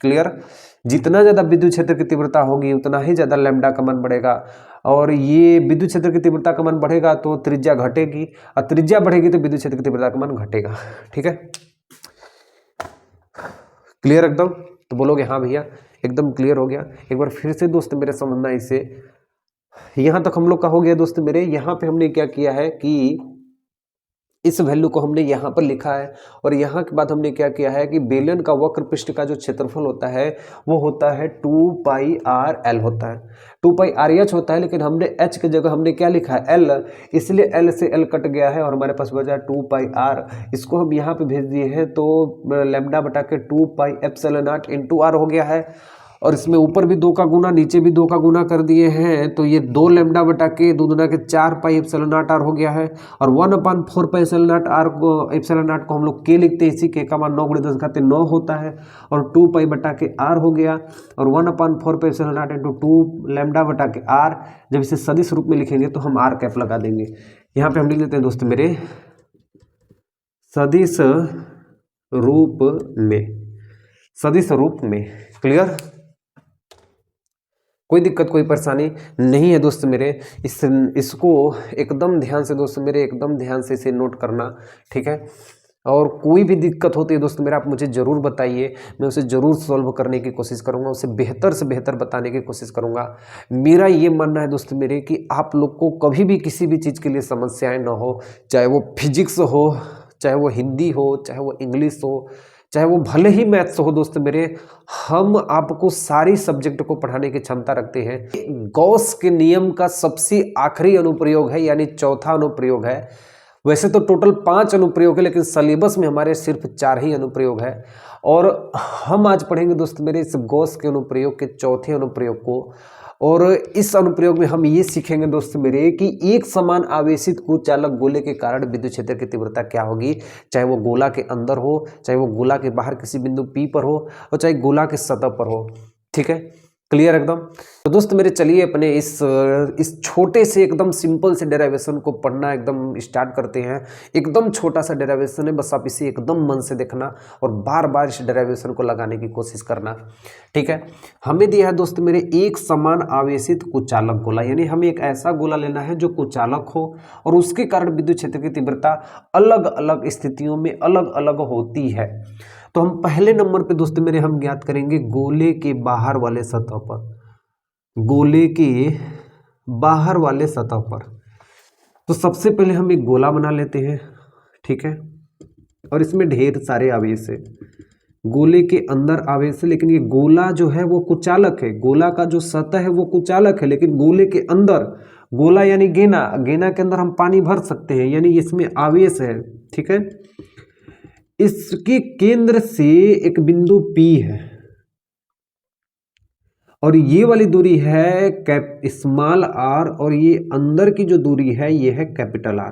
क्लियर? जितना ज़्यादा विद्युत क्षेत्र की तीव्रता होगी उतना ही ज़्यादा लैम्डा का मान बढ़ेगा, और ये विद्युत क्षेत्र की तीव्रता का मान बढ़ेगा तो त्रिज्या घटेगी, और त्रिज्या बढ़ेगी तो विद्युत क्षेत्र की तीव्रता का मान घटेगा। ठीक है, क्लियर एकदम? तो बोलोगे हाँ भैया एकदम क्लियर हो गया। एक बार फिर से दोस्त मेरे समझना इसे। यहाँ तक हम लोग का हो गया दोस्त मेरे। यहाँ पे हमने क्या किया है कि इस वैल्यू को हमने यहाँ पर लिखा है, और यहाँ के बाद हमने क्या किया है कि बेलन का वक्र पृष्ठ का जो क्षेत्रफल होता है वो होता है 2 पाई R L होता है, 2 पाई RH होता है, लेकिन हमने H की जगह हमने क्या लिखा है L, इसलिए L से L कट गया है और हमारे पास बचा 2 पाई R। इसको हम यहाँ पे भेज दिए हैं तो लैम्डा बटा के 2 पाई एप्सिलॉन नॉट इंटू R हो गया है, और इसमें ऊपर भी 2 का गुना नीचे भी 2 का गुना कर दिए हैं तो ये 2 लैम्डा बटा के 2 दूना के 4 पाई एप्सिलॉन नॉट R हो गया है, और 1/4 पाई एप्सिलॉन नॉट R को एप्सिलॉन नॉट को हम लोग K लिखते हैं। इसी K का मान 9 × 10⁻9 होता है, और 2 पाई बटा के R हो गया, और 1/4 pi epsilon not into 2 lambda बटा के R। जब इसे सदिश रूप में लिखेंगे तो हम R कैप लगा देंगे। यहाँ पे हम लिख देते हैं दोस्त मेरे सदिश रूप में, सदिश रूप में। क्लियर? कोई दिक्कत कोई परेशानी नहीं है दोस्त मेरे। इसको एकदम ध्यान से दोस्त मेरे, एकदम ध्यान से इसे नोट करना। ठीक है, और कोई भी दिक्कत होती है दोस्त मेरा आप मुझे ज़रूर बताइए, मैं उसे ज़रूर सॉल्व करने की कोशिश करूंगा, उसे बेहतर से बेहतर बताने की कोशिश करूंगा। मेरा ये मानना है दोस्त मेरे कि आप लोग को कभी भी किसी भी चीज़ के लिए समस्याएं ना हो, चाहे वो फिजिक्स हो, चाहे वो हिंदी हो, चाहे वो इंग्लिश हो, चाहे वो भले ही मैथ्स हो दोस्त मेरे, हम आपको सारी सब्जेक्ट को पढ़ाने की क्षमता रखते हैं। गॉस के नियम का सबसे आखिरी अनुप्रयोग है, यानी चौथा अनुप्रयोग है। वैसे तो टोटल 5 अनुप्रयोग है, लेकिन सिलेबस में हमारे सिर्फ 4 ही अनुप्रयोग है, और हम आज पढ़ेंगे दोस्त मेरे इस गॉस के अनुप्रयोग के चौथे अनुप्रयोग को। और इस अनुप्रयोग में हम ये सीखेंगे दोस्त मेरे कि एक समान आवेशित कुचालक गोले के कारण विद्युत क्षेत्र की तीव्रता क्या होगी, चाहे वो गोला के अंदर हो, चाहे वो गोला के बाहर किसी बिंदु P पर हो, और चाहे गोला के सतह पर हो। ठीक है, क्लियर एकदम? तो दोस्त मेरे चलिए अपने इस छोटे से एकदम सिंपल से डेरिवेशन को पढ़ना एकदम स्टार्ट करते हैं। एकदम छोटा सा डेरिवेशन है, बस आप इसे एकदम मन से देखना और बार बार इस डेरिवेशन को लगाने की कोशिश करना। ठीक है, हमें दिया है दोस्त मेरे एक समान आवेशित कुचालक गोला, यानी हमें एक ऐसा गोला लेना है जो कुचालक हो और उसके कारण विद्युत क्षेत्र की तीव्रता अलग अलग स्थितियों में अलग अलग होती है। तो हम पहले नंबर पे दोस्त मेरे हम ज्ञात करेंगे गोले के बाहर वाले सतह पर, गोले के बाहर वाले सतह पर। तो सबसे पहले हम एक गोला बना लेते हैं। ठीक है, और इसमें ढेर सारे आवेश है, गोले के अंदर आवेश है, लेकिन ये गोला जो है वो कुचालक है। गोला का जो सतह है वो कुचालक है, लेकिन गोले के अंदर, गोला यानी गेना, गेना के अंदर हम पानी भर सकते हैं, यानी इसमें आवेश है। ठीक है, इसके केंद्र से एक बिंदु P है और ये वाली दूरी है स्मॉल r, और ये अंदर की जो दूरी है ये है कैपिटल R।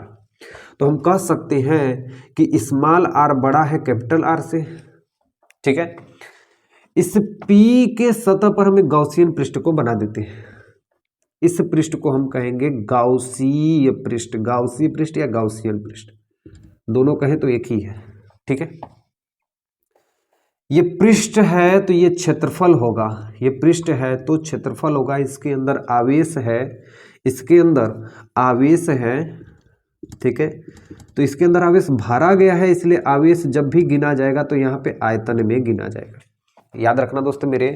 तो हम कह सकते हैं कि स्मॉल r बड़ा है कैपिटल R से। ठीक है, इस P के सतह पर हम एक गाउसियन पृष्ठ को बना देते हैं। इस पृष्ठ को हम कहेंगे गाउसीय पृष्ठ, गाउसीय पृष्ठ या गाउसियन पृष्ठ, दोनों कहें तो एक ही है। ठीक है, ये पृष्ठ है तो ये क्षेत्रफल होगा, ये पृष्ठ है तो क्षेत्रफल होगा। इसके अंदर आवेश है, इसके अंदर आवेश है। ठीक है, तो इसके अंदर आवेश भरा गया है, इसलिए आवेश जब भी गिना जाएगा तो यहाँ पे आयतन में गिना जाएगा। याद रखना दोस्तों मेरे,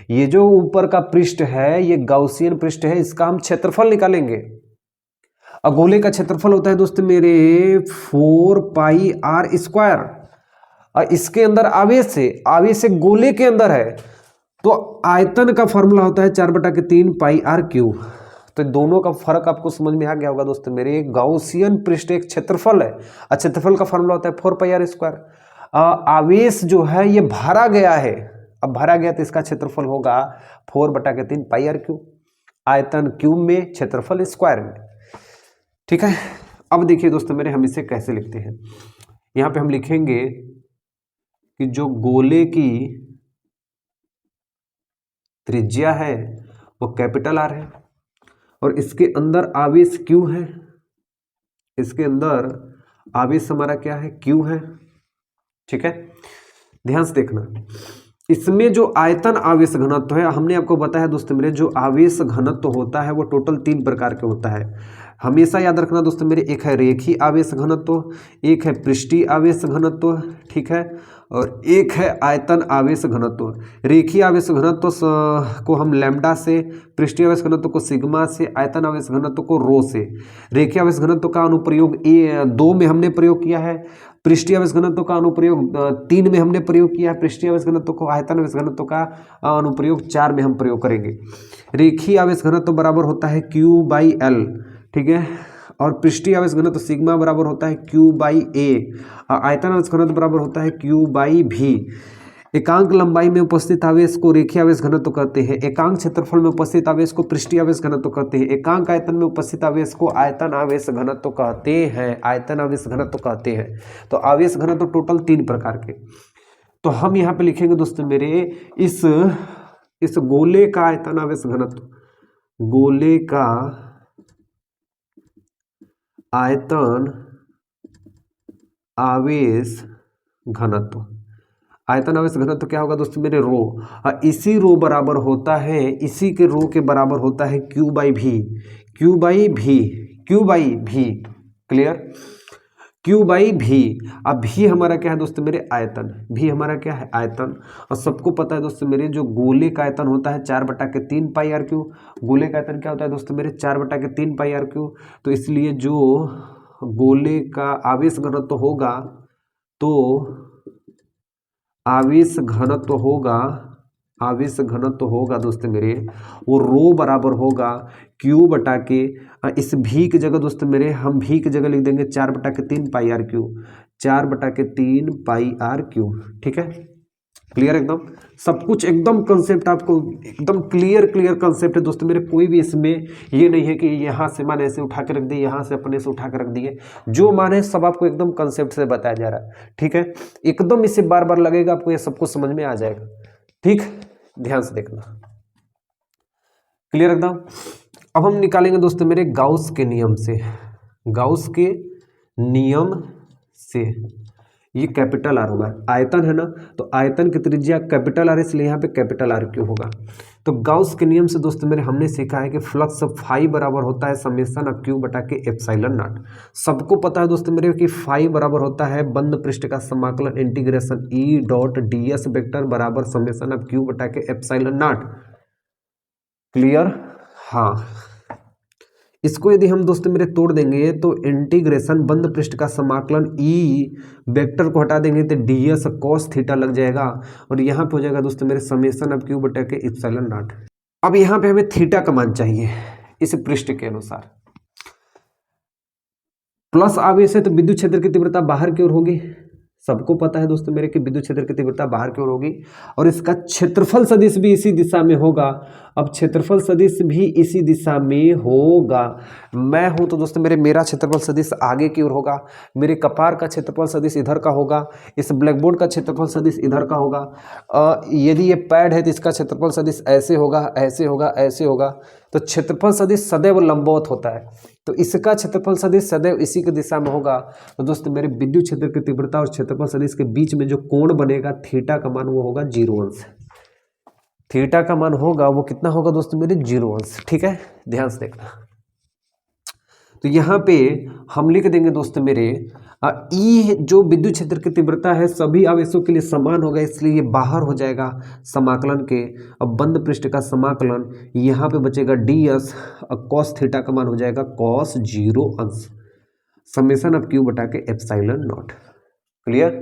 ये जो ऊपर का पृष्ठ है ये गाउसियन पृष्ठ है, इसका हम क्षेत्रफल निकालेंगे। अब गोले का क्षेत्रफल होता है दोस्तों मेरे 4 पाई आर स्क्वायर, और इसके अंदर आवेश है, आवेश से गोले के अंदर है, तो आयतन का फॉर्मूला होता है 4/3 पाई आर क्यूब। तो दोनों का फर्क आपको समझ में आ गया होगा दोस्तों मेरे। गाउसियन पृष्ठ एक क्षेत्रफल है, और क्षेत्रफल का फॉर्मूला होता है 4 पाई आर स्क्वायर। आवेश जो है ये भरा गया है, अब भरा गया तो इसका क्षेत्रफल होगा 4/3 पाई आर क्यूब, आयतन क्यूब में, क्षेत्रफल स्क्वायर में। ठीक है, अब देखिए दोस्तों मेरे, हम इसे कैसे लिखते हैं। यहाँ पे हम लिखेंगे कि जो गोले की त्रिज्या है वो कैपिटल आर है, और इसके अंदर आवेश क्यू है, इसके अंदर आवेश हमारा क्या है, क्यू है। ठीक है, ध्यान से देखना, इसमें जो आयतन आवेश घनत्व है, हमने आपको बताया दोस्तों मेरे, जो आवेश घनत्व होता है वो टोटल 3 प्रकार के होता है। हमेशा याद रखना दोस्तों मेरे, एक है रेखीय आवेश घनत्व, एक है पृष्ठीय आवेश घनत्व, ठीक है, और एक है आयतन आवेश घनत्व। रेखीय आवेश घनत्व को हम लैम्डा से, पृष्ठीय आवेश घनत्व को सिग्मा से, आयतन आवेश घनत्व को रो से। रेखीय आवेश घनत्व का अनुप्रयोग 2 में हमने प्रयोग किया है, पृष्ठीय आवेश घनत्व का अनुप्रयोग 3 में हमने प्रयोग किया है, पृष्ठीय आवेश घनत्व को, आयतन आवेश घनत्व का अनुप्रयोग 4 में हम प्रयोग करेंगे। रेखीय आवेश घनत्व बराबर होता है Q/L, ठीक है, और पृष्ठीय आवेश घनत्व सिग्मा बराबर होता है Q/A, आयतन आवेश घनत्व बराबर होता है Q/V। एकांक लंबाई में उपस्थित आवेश को रेखीय आवेश घनत्व कहते हैं, एकांक क्षेत्रफल में उपस्थित आवेश को पृष्ठीय आवेश घनत्व कहते हैं, एकांक आयतन में उपस्थित आवेश को आयतन आवेश घनत्व कहते हैं, आयतन आवेश घनत्व कहते हैं। तो आवेश घनत्व टोटल 3 प्रकार के। तो हम यहाँ पे लिखेंगे दोस्तों मेरे, इस गोले का आयतन आवेश घनत्व, गोले का आयतन आवेश घनत्व, आयतन आवेश घनत्व क्या होगा दोस्तों मेरे, रो। इसी रो बराबर होता है, इसी के रो के बराबर होता है Q/V, Q/V, Q/V, clear, Q/V। अब भी हमारा क्या है दोस्तों मेरे, आयतन, भी हमारा क्या है, आयतन। और सबको पता है दोस्तों मेरे, जो गोले का आयतन होता है 4/3 पाई आर क्यू, गोले का आयतन क्या होता है दोस्तों मेरे, 4/3 पाई आर क्यू। तो इसलिए जो गोले का आवेश घनत्व होगा, तो आवेश घनत्व होगा, आवेश घनत्व होगा दोस्तों मेरे, वो रो बराबर होगा Q/के, इस भी की जगह दोस्तों मेरे, हम भी की जगह लिख देंगे 4/3 pi R Q, 4/3 pi R Q. ठीक है, क्लियर, एकदम सब कुछ एकदम कंसेप्ट आपको एकदम क्लियर कंसेप्ट है दोस्तों मेरे। कोई भी इसमें ये नहीं है कि यहाँ से मान ऐसे उठा के रख दिए, यहाँ से अपने से उठा के रख दिए, जो मान है सब आपको एकदम कंसेप्ट से बताया जा रहा है। ठीक है, एकदम इसे बार बार लगेगा, आपको ये सब कुछ समझ में आ जाएगा। ठीक, ध्यान से देखना, क्लियर एकदम। अब हम निकालेंगे दोस्तों मेरे गाउस के नियम से, गाउस के नियम से, ये कैपिटल आर होगा, आयतन है ना, तो आयतन की त्रिज्या कैपिटल आर, इसलिए यहाँ पे कैपिटल आर क्यू होगा। तो गाउस के नियम से दोस्तों मेरे हमने सीखा है कि फ्लक्स फाई बराबर होता है समेशन ऑफ क्यू बटा के एप्सिलॉन नॉट। सबको पता है दोस्तों मेरे कि फाई बराबर होता है बंद पृष्ठ का समाकलन इंटीग्रेशन E.ds वेक्टर बराबर समेशन ऑफ क्यू बटा के एप्सिलॉन नॉट। क्लियर, हाँ। इसको यदि हम दोस्तों मेरे तोड़ देंगे तो इंटीग्रेशन बंद पृष्ठ का समाकलन ई वेक्टर को हटा देंगे तो ds cos थीटा लग जाएगा, और यहाँ पे हो जाएगा दोस्तों मेरे समेशन ऑफ क्यू बटा के एप्सिलॉन नॉट। अब यहाँ पे हमें थीटा का मान चाहिए इस पृष्ठ के अनुसार। प्लस आवेश है तो विद्युत क्षेत्र की तीव्रता बाहर की ओर होगी, सबको पता है दोस्तों मेरे कि विद्युत क्षेत्र की तीव्रता बाहर की ओर होगी, और इसका क्षेत्रफल सदिश भी इसी दिशा में होगा। अब क्षेत्रफल सदिश भी इसी दिशा में होगा। मैं हूं तो दोस्तों मेरे मेरा क्षेत्रफल सदिश आगे की ओर होगा, मेरे कपार का क्षेत्रफल सदिश इधर का होगा, इस ब्लैक बोर्ड का क्षेत्रफल सदिश इधर का होगा। यदि ये पैड है तो इसका क्षेत्रफल सदिश ऐसे होगा, ऐसे होगा, ऐसे होगा। तो क्षेत्रफल सदिश सदैव लंबवत होता है, तो इसका क्षेत्रफल सदिश सदैव इसी की दिशा में होगा। तो दोस्तों मेरे विद्युत क्षेत्र की तीव्रता और क्षेत्रफल सदिश के बीच में जो कोण बनेगा थीटा का मान वो होगा 0 अंश। थीटा का मान होगा वो कितना होगा दोस्तों मेरे 0 अंश। ठीक है, ध्यान से देखना। तो यहाँ पे हम लिख देंगे दोस्तों मेरे ई जो विद्युत क्षेत्र की तीव्रता है सभी आवेशों के लिए समान होगा, इसलिए ये बाहर हो जाएगा समाकलन के। अब बंद पृष्ठ का समाकलन यहाँ पे बचेगा ds, कॉस थीटा का मान हो जाएगा कॉस 0 अंश समेशन ऑफ क्यू बटा के एप्सिलॉन नॉट। क्लियर?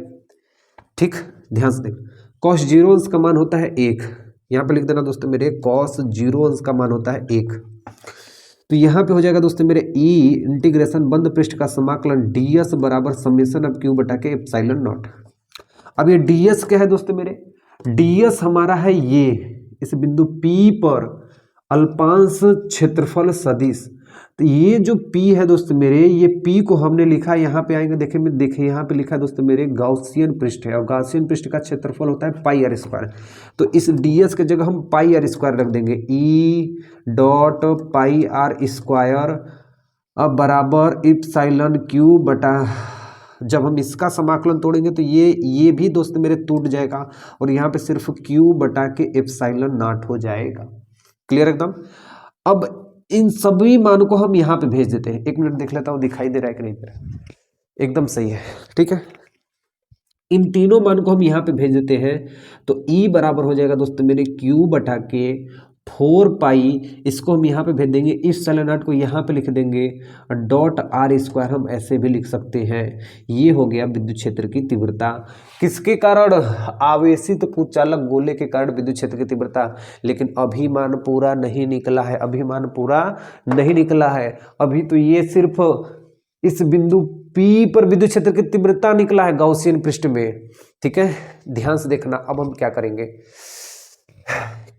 ठीक, ध्यान से देख, कॉस 0 अंश का मान होता है 1, यहाँ पे लिख देना दोस्तों मेरे कॉस 0 अंश का मान होता है 1। तो यहाँ पे हो जाएगा दोस्तों मेरे ई इंटीग्रेशन बंद पृष्ठ का समाकलन ds बराबर समेशन ऑफ क्यू बटा के एप्सिलॉन नॉट। अब ये ds क्या है दोस्तों मेरे, ds हमारा है ये इस बिंदु P पर अल्पांश क्षेत्रफल सदिश। तो ये जो P है दोस्तों मेरे, ये P को हमने लिखा, यहाँ पे आएंगे देखिए यहाँ पे लिखा है दोस्तों मेरे गाउसियन पृष्ठ है, और गाउसियन पृष्ठ का क्षेत्रफल होता है पाई आर स्क्वायर। तो इस ds के जगह हम पाई आर स्क्वायर रख देंगे, E dot pi R square अब बराबर एप्सिलॉन क्यू बटा, जब हम इसका समाकलन तोड़ेंगे तो ये भी दोस्त मेरे टूट जाएगा और यहाँ पे सिर्फ क्यू बटा के एप्सिलॉन नॉट हो जाएगा। क्लियर एकदम? अब इन सभी मानों को हम यहाँ पे भेज देते हैं। एक मिनट देख लेता हूँ दिखाई दे रहा है कि नहीं दे रहा है। एकदम सही है, ठीक है। इन तीनों मान को हम यहाँ पे भेज देते हैं तो E बराबर हो जाएगा दोस्तों मेरे Q बटा के 4 पाई, इसको हम यहाँ पे भेज देंगे, इस सेलेनाट को यहाँ पे लिख देंगे डॉट आर स्क्वायर, हम ऐसे भी लिख सकते हैं। ये हो गया विद्युत क्षेत्र की तीव्रता। किसके कारण? आवेशित कुचालक गोले के कारण विद्युत क्षेत्र की तीव्रता। लेकिन अभी मान पूरा नहीं निकला है, अभी मान पूरा नहीं निकला है। अभी तो ये सिर्फ इस बिंदु P पर विद्युत क्षेत्र की तीव्रता निकला है गाउसियन पृष्ठ में। ठीक है, ध्यान से देखना। अब हम क्या करेंगे,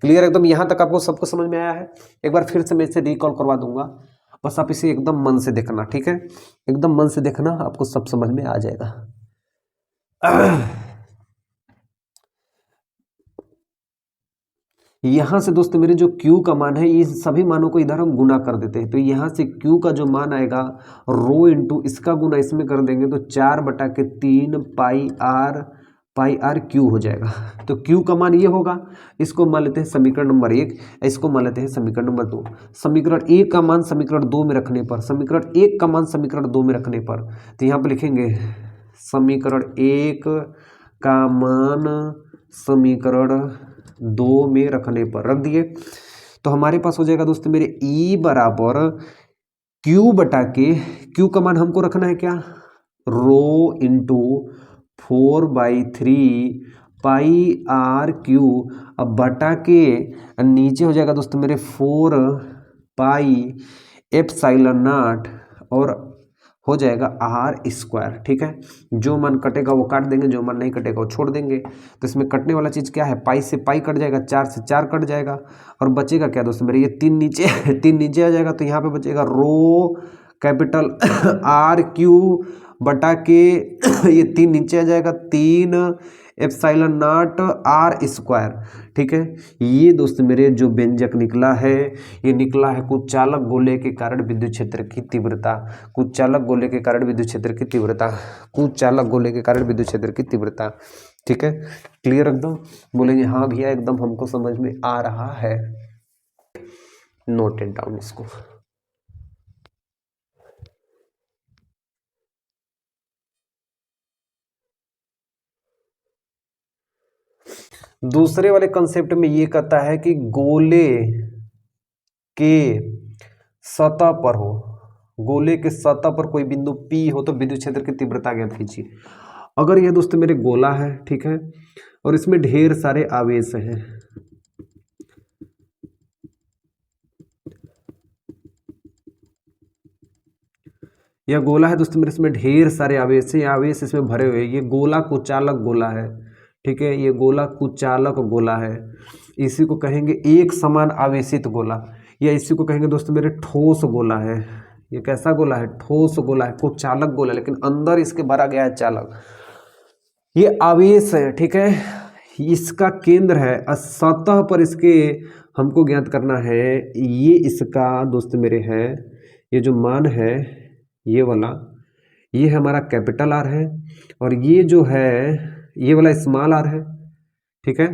क्लियर एकदम? यहां तक आपको सबको समझ में आया है? एक बार फिर से मैं इसे रिकॉल करवा दूंगा, बस आप इसे एकदम मन से देखना। ठीक है, एकदम मन से देखना, आपको सब समझ में आ जाएगा। यहां से दोस्तों मेरे जो Q का मान है, ये सभी मानों को इधर हम गुना कर देते हैं। तो यहां से Q का जो मान आएगा रो इंटू इसका गुना इसमें कर देंगे तो 4 बटा के 3 पाई आर क्यू हो जाएगा। तो Q का मान ये होगा, इसको मान लेते हैं समीकरण नंबर 1, इसको मान लेते हैं समीकरण नंबर 2। समीकरण 1 का मान समीकरण 2 में रखने पर, समीकरण 1 का मान समीकरण 2 में रखने पर, तो यहाँ पे लिखेंगे समीकरण 1 का मान समीकरण 2 में रखने पर, रख दिए तो हमारे पास हो जाएगा दोस्तों मेरे E बराबर Q बटा के, Q का मान हमको रखना है क्या, rho into 4/3 pi R Q, अब बटा के नीचे हो जाएगा दोस्तों मेरे 4 पाई एप्सिलॉन नॉट और हो जाएगा आर स्क्वायर। ठीक है, जो मान कटेगा वो काट देंगे, जो मान नहीं कटेगा वो छोड़ देंगे। तो इसमें कटने वाला चीज़ क्या है, पाई से पाई कट जाएगा, 4 से 4 कट जाएगा और बचेगा क्या दोस्तों मेरे, ये 3 नीचे आ जाएगा। तो यहाँ पे बचेगा रो कैपिटल आर क्यू बटा के ये 3 नीचे आ जाएगा, 3 एप्सिलॉन नॉट आर स्क्वायर। ठीक है, ये दोस्त मेरे जो व्यंजक निकला है, ये निकला है कुचालक गोले के कारण विद्युत क्षेत्र की तीव्रता। कुचालक गोले के कारण विद्युत क्षेत्र की तीव्रता, कुचालक गोले के कारण विद्युत क्षेत्र की तीव्रता। ठीक है, क्लियर एकदम? बोलेंगे हाँ भैया एकदम हमको समझ में आ रहा है। नोट इट डाउन इसको। दूसरे वाले कंसेप्ट में ये कहता है कि गोले के सतह पर हो, गोले के सतह पर कोई बिंदु P हो तो विद्युत क्षेत्र की तीव्रता ज्ञात कीजिए। अगर यह दोस्तों मेरे गोला है, ठीक है, और इसमें ढेर सारे आवेश हैं, यह गोला है दोस्तों मेरे, इसमें ढेर सारे आवेश हैं, आवेश इसमें भरे हुए, ये गोला कुचालक गोला है। ठीक है। ये गोला कुचालक गोला है, इसी को कहेंगे एक समान आवेशित गोला, या इसी को कहेंगे दोस्तों मेरे ठोस गोला है। ये कैसा गोला है? ठोस गोला है, कुचालक गोला, लेकिन अंदर इसके भरा गया है चालक। ये आवेश है, ठीक है। इसका केंद्र है, सतह पर इसके हमको ज्ञात करना है। ये इसका दोस्त मेरे है, ये जो मान है ये वाला, ये हमारा कैपिटल आर है, और ये जो है ये वाला स्मॉल आर है, ठीक है।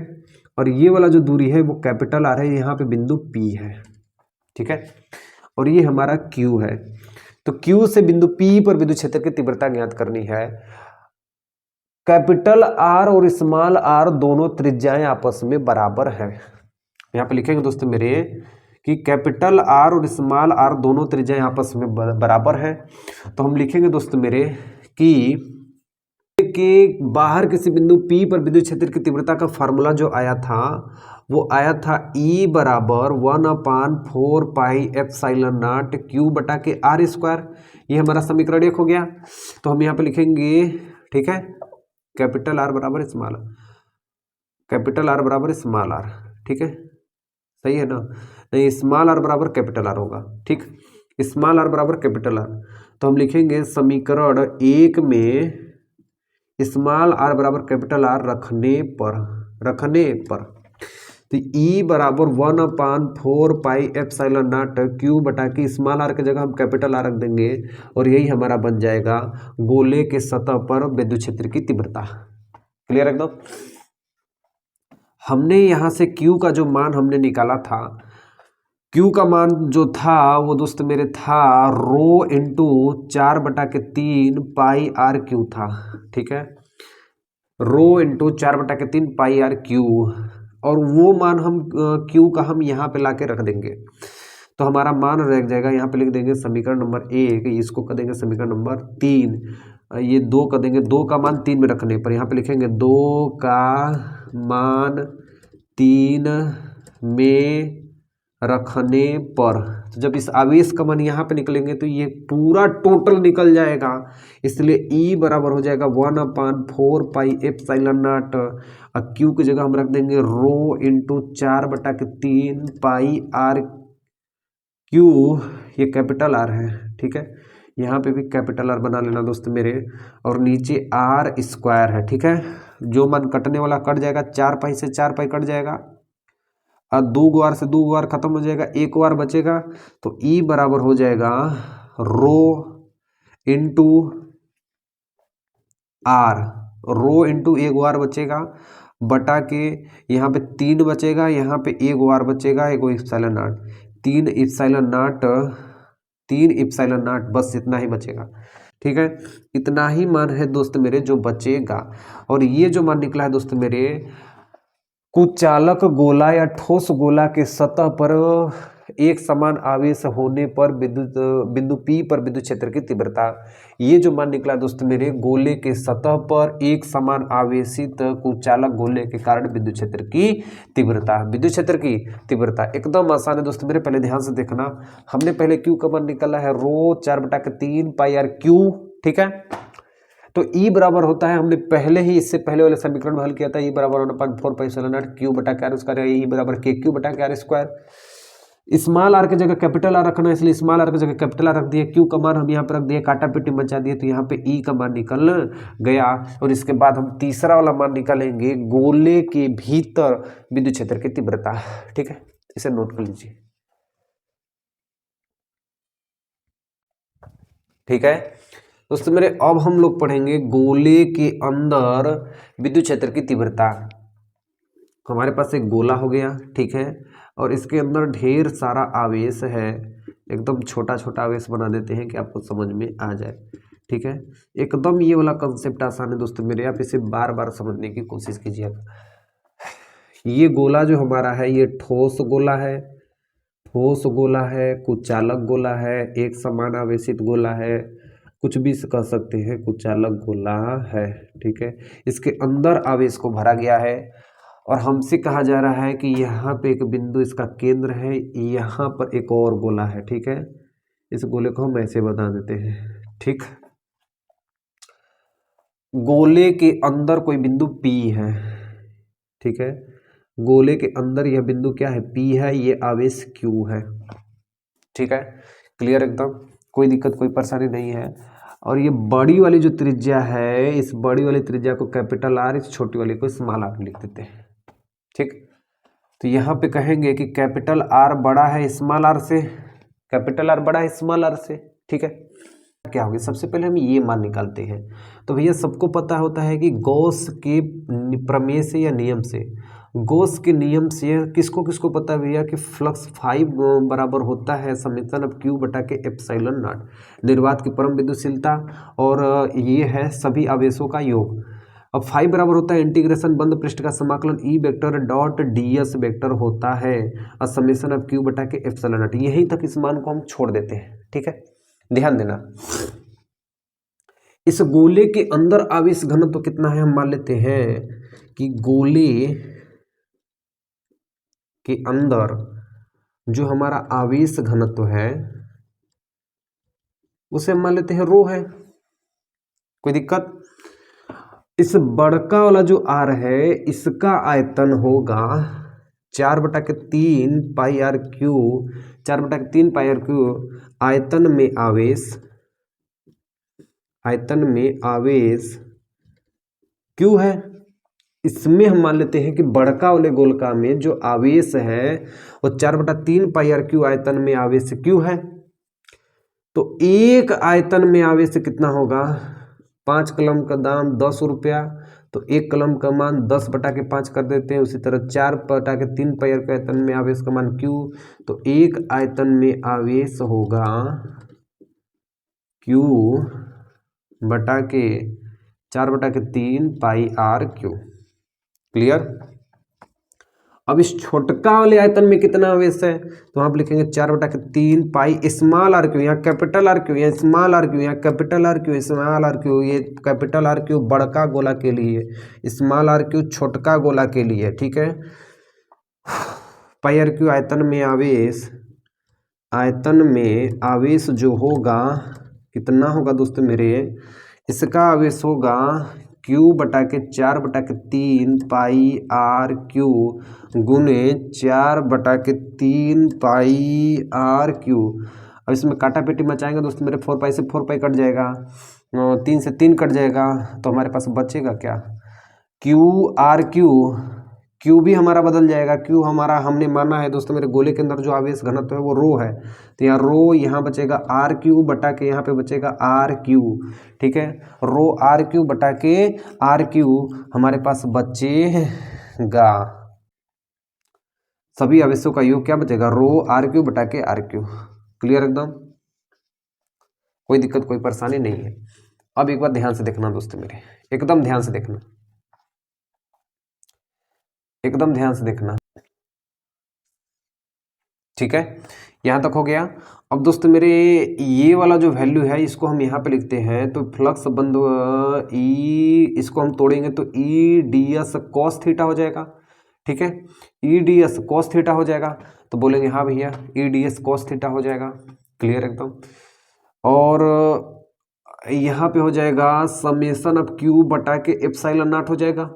और ये वाला जो दूरी है वो कैपिटल आर है, यहाँ पे बिंदु पी है, ठीक है। और ये हमारा क्यू है। तो क्यू से बिंदु पी पर विद्युत क्षेत्र की तीव्रता ज्ञात करनी है। कैपिटल आर और स्मॉल आर दोनों त्रिज्याएं आपस में बराबर है। यहाँ पे लिखेंगे दोस्तों मेरे कि कैपिटल आर और स्मॉल आर दोनों त्रिज्याएं आपस में बराबर है। तो हम लिखेंगे दोस्तों मेरे कि बाहर किसी बिंदु P पर विद्युत क्षेत्र की तीव्रता का फार्मूला जो आया था वो आया था E बराबर 1/4 पाई एप्सिलॉन नॉट Q बटा के आर स्क्वायर। ये हमारा समीकरण 1 हो गया। तो हम यहाँ पे लिखेंगे, ठीक है, कैपिटल आर बराबर स्मॉल, कैपिटल आर बराबर स्मॉल आर, ठीक है, सही है ना? नहीं, स्मॉल आर बराबर कैपिटल आर होगा, ठीक, स्मॉल आर बराबर कैपिटल आर। तो हम लिखेंगे समीकरण 1 में स्मॉल आर बराबर कैपिटल आर रखने पर तो E बराबर 1/4 पाई एप्सिलॉन नॉट Q बटा के स्मॉल आर की जगह हम कैपिटल आर रख देंगे, और यही हमारा बन जाएगा गोले के सतह पर विद्युत क्षेत्र की तीव्रता। क्लियर एकदम? हमने यहाँ से Q का जो मान हमने निकाला था, Q का मान जो था वो दोस्त मेरे था rho into 4/3 pi R Q था, ठीक है, rho into 4/3 pi R Q. और वो मान हम Q का हम यहाँ पे लाके रख देंगे, तो हमारा मान रह जाएगा, यहाँ पे लिख देंगे समीकरण नंबर 1, इसको कर देंगे समीकरण नंबर 3, ये 2 कर देंगे, 2 का मान 3 में रखने पर यहाँ पे लिखेंगे 2 का मान 3 में रखने पर। तो जब इस आवेश का मान यहाँ पे निकलेंगे तो ये पूरा टोटल निकल जाएगा, इसलिए E बराबर हो जाएगा 1/4 पाई एप्सिलॉन नॉट, और Q की जगह हम रख देंगे rho into 4/3 pi R Q, ये कैपिटल आर है, ठीक है, यहाँ पे भी कैपिटल आर बना लेना दोस्त मेरे, और नीचे आर स्क्वायर है, ठीक है। जो मान कटने वाला कट जाएगा, 4 पाई से 4 पाई कट जाएगा, और 2 बार से 2 बार खत्म हो जाएगा, 1 बार बचेगा, तो E बराबर हो जाएगा rho into are, rho into 1 बार बचेगा बटा के यहाँ पे 3 बचेगा, यहाँ पे 1 बार बचेगा, 1 एप्सिलॉन नॉट, 3 एप्सिलॉन नॉट, बस इतना ही बचेगा, ठीक है। इतना ही मान है दोस्त मेरे जो बचेगा। और ये जो मान निकला है दोस्त मेरे, कुचालक गोला या ठोस गोला के सतह पर एक समान आवेश होने पर बिंदु P पर विद्युत क्षेत्र की तीव्रता, ये जो मान निकला दोस्त मेरे, गोले के सतह पर एक समान आवेशित कुचालक गोले के कारण विद्युत क्षेत्र की तीव्रता, विद्युत क्षेत्र की तीव्रता एकदम आसान है दोस्त मेरे, पहले ध्यान से देखना। हमने पहले Q का मान निकाला है रो 4/3 पाई आर क्यू, ठीक है। तो E बराबर होता है, हमने पहले ही इससे पहले वाले समीकरण में हल किया था, E बराबर 1/4 पाई एप्सिलॉन नॉट Q बटा के आर स्क्वायर, E बराबर KQ बटा K are square. Small are की जगह कैपिटल आर रखना, इसलिए स्मॉल आर की जगह कैपिटल आर रख दिया, Q का मान हम यहाँ पर रख दिया, काटा पेटी मचा दिए, तो यहाँ पे E का मान निकल गया। और इसके बाद हम तीसरा वाला मान निकालेंगे, गोले के भीतर विद्युत क्षेत्र की तीव्रता, ठीक है, इसे नोट कर लीजिए, ठीक है दोस्तों मेरे। अब हम लोग पढ़ेंगे गोले के अंदर विद्युत क्षेत्र की तीव्रता। हमारे पास एक गोला हो गया, ठीक है, और इसके अंदर ढेर सारा आवेश है, एकदम छोटा छोटा आवेश बना देते हैं कि आपको समझ में आ जाए, ठीक है। एकदम ये वाला कंसेप्ट आसान है दोस्तों मेरे, आप इसे बार बार समझने की कोशिश कीजिएगा। ये गोला जो हमारा है ये ठोस गोला है, ठोस गोला है, कुचालक गोला है, एक समान आवेशित गोला है, कुछ भी कह सकते हैं, कुचालक गोला है, ठीक है। इसके अंदर आवेश को भरा गया है, और हमसे कहा जा रहा है कि यहाँ पे एक बिंदु इसका केंद्र है, यहाँ पर एक और गोला है, ठीक है। इस गोले को हम ऐसे बता देते हैं, ठीक। गोले के अंदर कोई बिंदु P है, ठीक है। गोले के अंदर यह बिंदु क्या है, P है, ये आवेश Q है। ठीक है, क्लियर एकदम, कोई दिक्कत कोई परेशानी नहीं है। और ये बड़ी वाली जो त्रिज्या है, इस बड़ी वाली त्रिज्या को कैपिटल R, इस छोटी वाली को स्मॉल r लिख देते हैं। ठीक, तो यहाँ पे कहेंगे कि कैपिटल R बड़ा है स्मॉल r से, कैपिटल R बड़ा है स्मॉल r से। ठीक है, क्या होगी, सबसे पहले हम ये मान निकालते हैं। तो भैया सबको पता होता है कि गॉस के प्रमेय से या नियम से, गॉस के नियम से किसको किसको पता है भैया कि फ्लक्स 5 बराबर होता है समेशन ऑफ Q बटा के एप्सिलॉन नॉट, निर्वात की परम विद्युतशीलता, और ये है सभी आवेशों का योग। अब 5 बराबर होता है इंटीग्रेशन बंद पृष्ठ का समाकलन E vector dot ds vector होता है और समेशन ऑफ Q बटा के एप्सिलॉन नॉट। यहीं तक इस मान को हम छोड़ देते हैं। ठीक है, ध्यान देना, इस गोले के अंदर आवेश घनत्व तो कितना है, हम मान लेते हैं कि गोले के अंदर जो हमारा आवेश घनत्व है उसे हम मान लेते हैं रो है। कोई दिक्कत, इस बड़का वाला जो R है इसका आयतन होगा 4/3 पाई R क्यू, 4/3 पाई R क्यू। आयतन में आवेश, आयतन में आवेश क्यू है। इसमें हम मान लेते हैं कि बड़का वाले गोलका में जो आवेश है वो 4/3 पाई R क्यू आयतन में आवेश क्यू है। तो एक आयतन में आवेश कितना होगा, 5 कलम का दाम 10 रुपया, तो एक कलम का मान 10/5 कर देते हैं। उसी तरह 4/3 पाई R के आयतन में आवेश का मान क्यू, तो एक आयतन में आवेश होगा क्यू बटा के 4/3 पाई R क्यू। क्लियर। अब इस छोटका वाले आयतन में कितना आवेश है, तो आप लिखेंगे 4/3 पाई स्मॉल R क्यू, यहाँ कैपिटल R क्यू, यहाँ स्मॉल R क्यू, यहाँ capital R Q, small R Q. ये कैपिटल R क्यू बड़का गोला के लिए, स्मॉल R क्यू छोटका गोला के लिए। ठीक है, पाई R क्यू आयतन में आवेश, आयतन में आवेश जो होगा कितना होगा दोस्तों मेरे, इसका आवेश होगा Q बटा के 4/3 पाई R क्यू गुने 4/3 पाई R क्यू। अब इसमें काटा पेटी मचाएंगे दोस्तों मेरे, 4 पाई से 4 पाई कट जाएगा, 3 से 3 कट जाएगा, तो हमारे पास बचेगा क्या, Q R क्यू, Q भी हमारा बदल जाएगा। Q हमारा हमने माना है दोस्तों मेरे गोले के अंदर जो आवेश घनत्व है वो रो है, तो यहाँ रो यहाँ बचेगा R क्यू बटा के यहाँ पे बचेगा R क्यू। ठीक है, रो R क्यू बटा के R क्यू हमारे पास बचेगा, सभी आवेशों का योग क्या बचेगा, रो R क्यू बटा के R क्यू। क्लियर एकदम, कोई दिक्कत कोई परेशानी नहीं है। अब एक बार ध्यान से देखना दोस्तों मेरे, एकदम ध्यान से देखना, एकदम ध्यान से देखना। ठीक है, यहां तक हो गया। अब दोस्तों मेरे ये वाला जो वैल्यू है इसको हम यहाँ पे लिखते हैं, तो फ्लक्स बंद ई, इसको हम तोड़ेंगे तो E D S cos theta हो जाएगा। ठीक है, E D S cos theta हो जाएगा, तो बोलेंगे हाँ भैया E D S cos theta हो जाएगा। क्लियर एकदम। और यहाँ पे हो जाएगा समेशन ऑफ क्यू बटा के एप्सिलॉन नॉट हो जाएगा।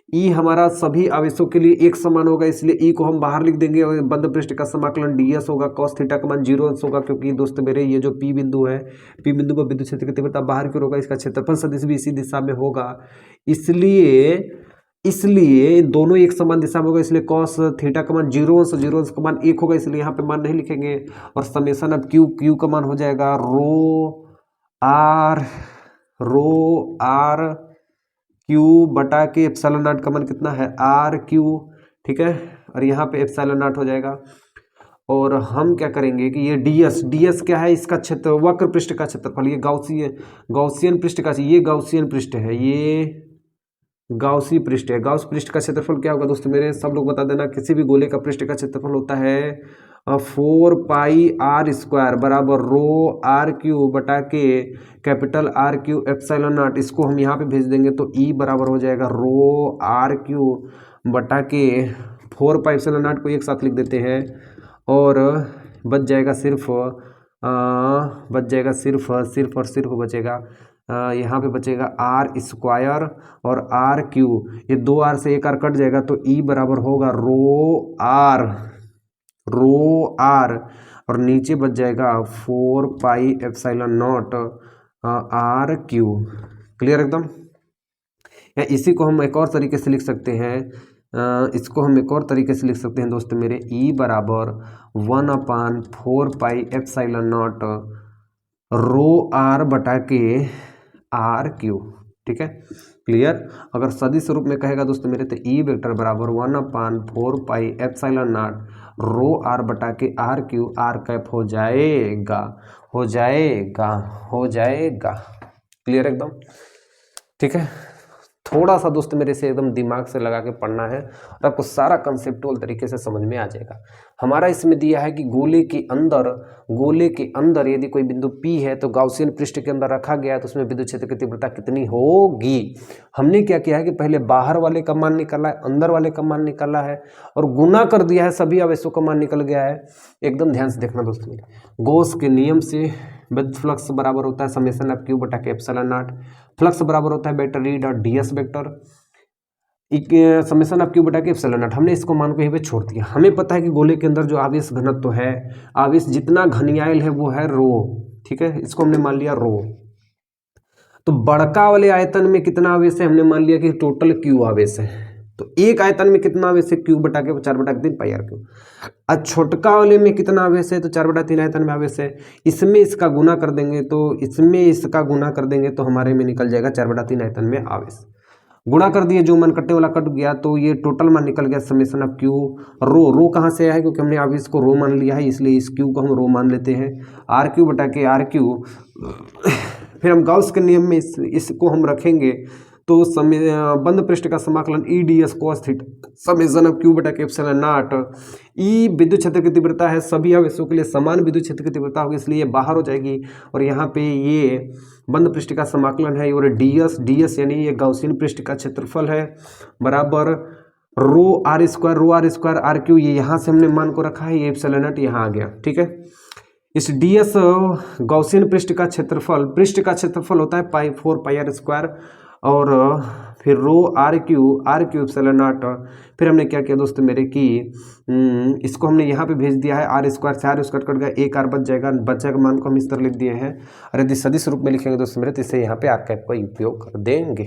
ई हमारा सभी आवेशों के लिए एक समान होगा, इसलिए ई को हम बाहर लिख देंगे और बंद पृष्ठ का समाकलन ds होगा, cos थीटा का मान 0 अंश होगा, क्योंकि दोस्त मेरे ये जो P बिंदु है, P बिंदु पर विद्युत क्षेत्र की तीव्रता बाहर की ओर होगा, इसका क्षेत्रफल सदिश भी इसी दिशा में होगा, इसलिए दोनों एक समान दिशा में होगा, इसलिए cos थीटा का मान 0 अंश, 0 अंश का मान 1 होगा, इसलिए यहाँ पे मान नहीं लिखेंगे। और समेशन ऑफ क्यू का मान हो जाएगा रो आर क्यू बटा के एप्सिलॉन नॉट का मान कितना है R क्यू। ठीक है, और यहाँ पे एप्सिलॉन नॉट हो जाएगा। और हम क्या करेंगे कि ये ds क्या है, इसका क्षेत्र, वक्र पृष्ठ का क्षेत्रफल, ये गौसियन पृष्ठ का, ये गौसियन पृष्ठ है, ये गौसी पृष्ठ है। गौस पृष्ठ का क्षेत्रफल क्या होगा दोस्तों मेरे, सब लोग बता देना, किसी भी गोले का पृष्ठ का क्षेत्रफल होता है 4 पाई R² बराबर रो R क्यू बटा के capital R Q epsilon not. इसको हम यहाँ पे भेज देंगे तो E बराबर हो जाएगा रो R क्यू बटा के 4 पाई एप्सिलॉन नॉट को एक साथ लिख देते हैं, और बच जाएगा सिर्फ और सिर्फ बचेगा यहाँ पे बचेगा आर स्क्वायर और आर क्यू, ये 2 आर से 1 आर कट जाएगा तो ई बराबर होगा रो आर और नीचे बच जाएगा 4 pi epsilon naught R Q. Clear एकदम। या इसी को हम एक और तरीके से लिख सकते हैं, इसको हम एक और तरीके से लिख सकते हैं दोस्त मेरे, ई बराबर 1/4 pi epsilon naught rho R बटा के आर क्यू। ठीक है, क्लियर। अगर सदिश रूप में कहेगा दोस्त मेरे तो ई वेक्टर बराबर 1/4 pi epsilon naught rho R बटा K are Q, are cap हो जाएगा। क्लियर एकदम। ठीक है, थोड़ा सा दोस्त मेरे से एकदम दिमाग से लगा के पढ़ना है और आपको सारा कंसेप्टुअल तरीके से समझ में आ जाएगा। हमारा इसमें दिया है कि गोले के अंदर यदि कोई बिंदु P है तो गाउसियन पृष्ठ के अंदर रखा गया है तो उसमें विद्युत क्षेत्र की तीव्रता कितनी होगी। हमने क्या किया है कि पहले बाहर वाले का मान निकाला है, अंदर वाले का मान निकाला है और गुना कर दिया है, सभी आवेशों का मान निकल गया है। एकदम ध्यान से देखना दोस्तों, गॉस के नियम से विद्युत फ्लक्स बराबर होता है समेशन ऑफ क्यू बटा के एप्सिलॉन नॉट। फ्लक्स बराबर होता है vector E dot ds vector summation of Q बटा के एप्सिलॉन नॉट। हमने इसको मान को यहीं पे छोड़ दिया। हमें पता है कि गोले के अंदर जो आवेश घनत्व तो है, आवेश जितना घनियायल है वो है रो। ठीक है, इसको हमने मान लिया रो। तो बड़का वाले आयतन में कितना आवेश है, हमने मान लिया कि टोटल क्यू आवेश है। तो एक आयतन में कितना आवेश है, क्यू बटा के 4/3 पाई आर क्यू। और छोटका वाले में कितना आवेश है, तो 4/3 आयतन में आवेश है। इसमें इसका गुना कर देंगे तो हमारे में निकल जाएगा 4/3 आयतन में आवेश। गुणा कर दिए, जो मान कटने वाला कट गया तो ये टोटल मान निकल गया समेशन ऑफ क्यू। रो कहाँ से आया है, क्योंकि हमने आवेश को रो मान लिया है, इसलिए इस क्यू को हम रो मान लेते हैं। आर क्यू बटा के आर क्यू, फिर हम गाउस के नियम में इसको हम रखेंगे तो बंद पृष्ठ का समाकलन E D S cos theta summation of Q बटा के एप्सिलॉन नॉट। ई विद्युत क्षेत्र की तीव्रता है, सभी आवेशों के लिए समान विद्युत क्षेत्र की तीव्रता होगी, इसलिए बाहर हो जाएगी। और यहाँ पे ये बंद पृष्ठ का समाकलन है और ds यानी ये गाउसियन पृष्ठ का क्षेत्रफल है बराबर रो आर स्क्वायर आर क्यू। ये यहाँ से हमने मान को रखा है, ये एप्सिलॉन नॉट यहाँ आ गया। ठीक है, इस ds गाउसियन पृष्ठ का क्षेत्रफल होता है 4 पाई आर स्क्वायर और फिर रो आर क्यू एप्सिलॉन नॉट। फिर हमने क्या किया दोस्तों मेरे कि इसको हमने यहाँ पे भेज दिया है, आर स्क्वायर से आर स्क्वायर कट गया, 1 आर बच जाएगा मान को हम इस तरह लिख दिए हैं। और यदि सदिश रूप में लिखेंगे दोस्तों मेरे तो इसे यहाँ पे आर कैप का उपयोग कर देंगे।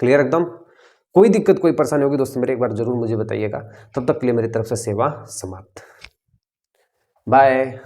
क्लियर एकदम। कोई दिक्कत कोई परेशानी होगी दोस्तों मेरे एक बार जरूर मुझे बताइएगा। तब तक के लिए मेरी तरफ से सेवा समाप्त। बाय।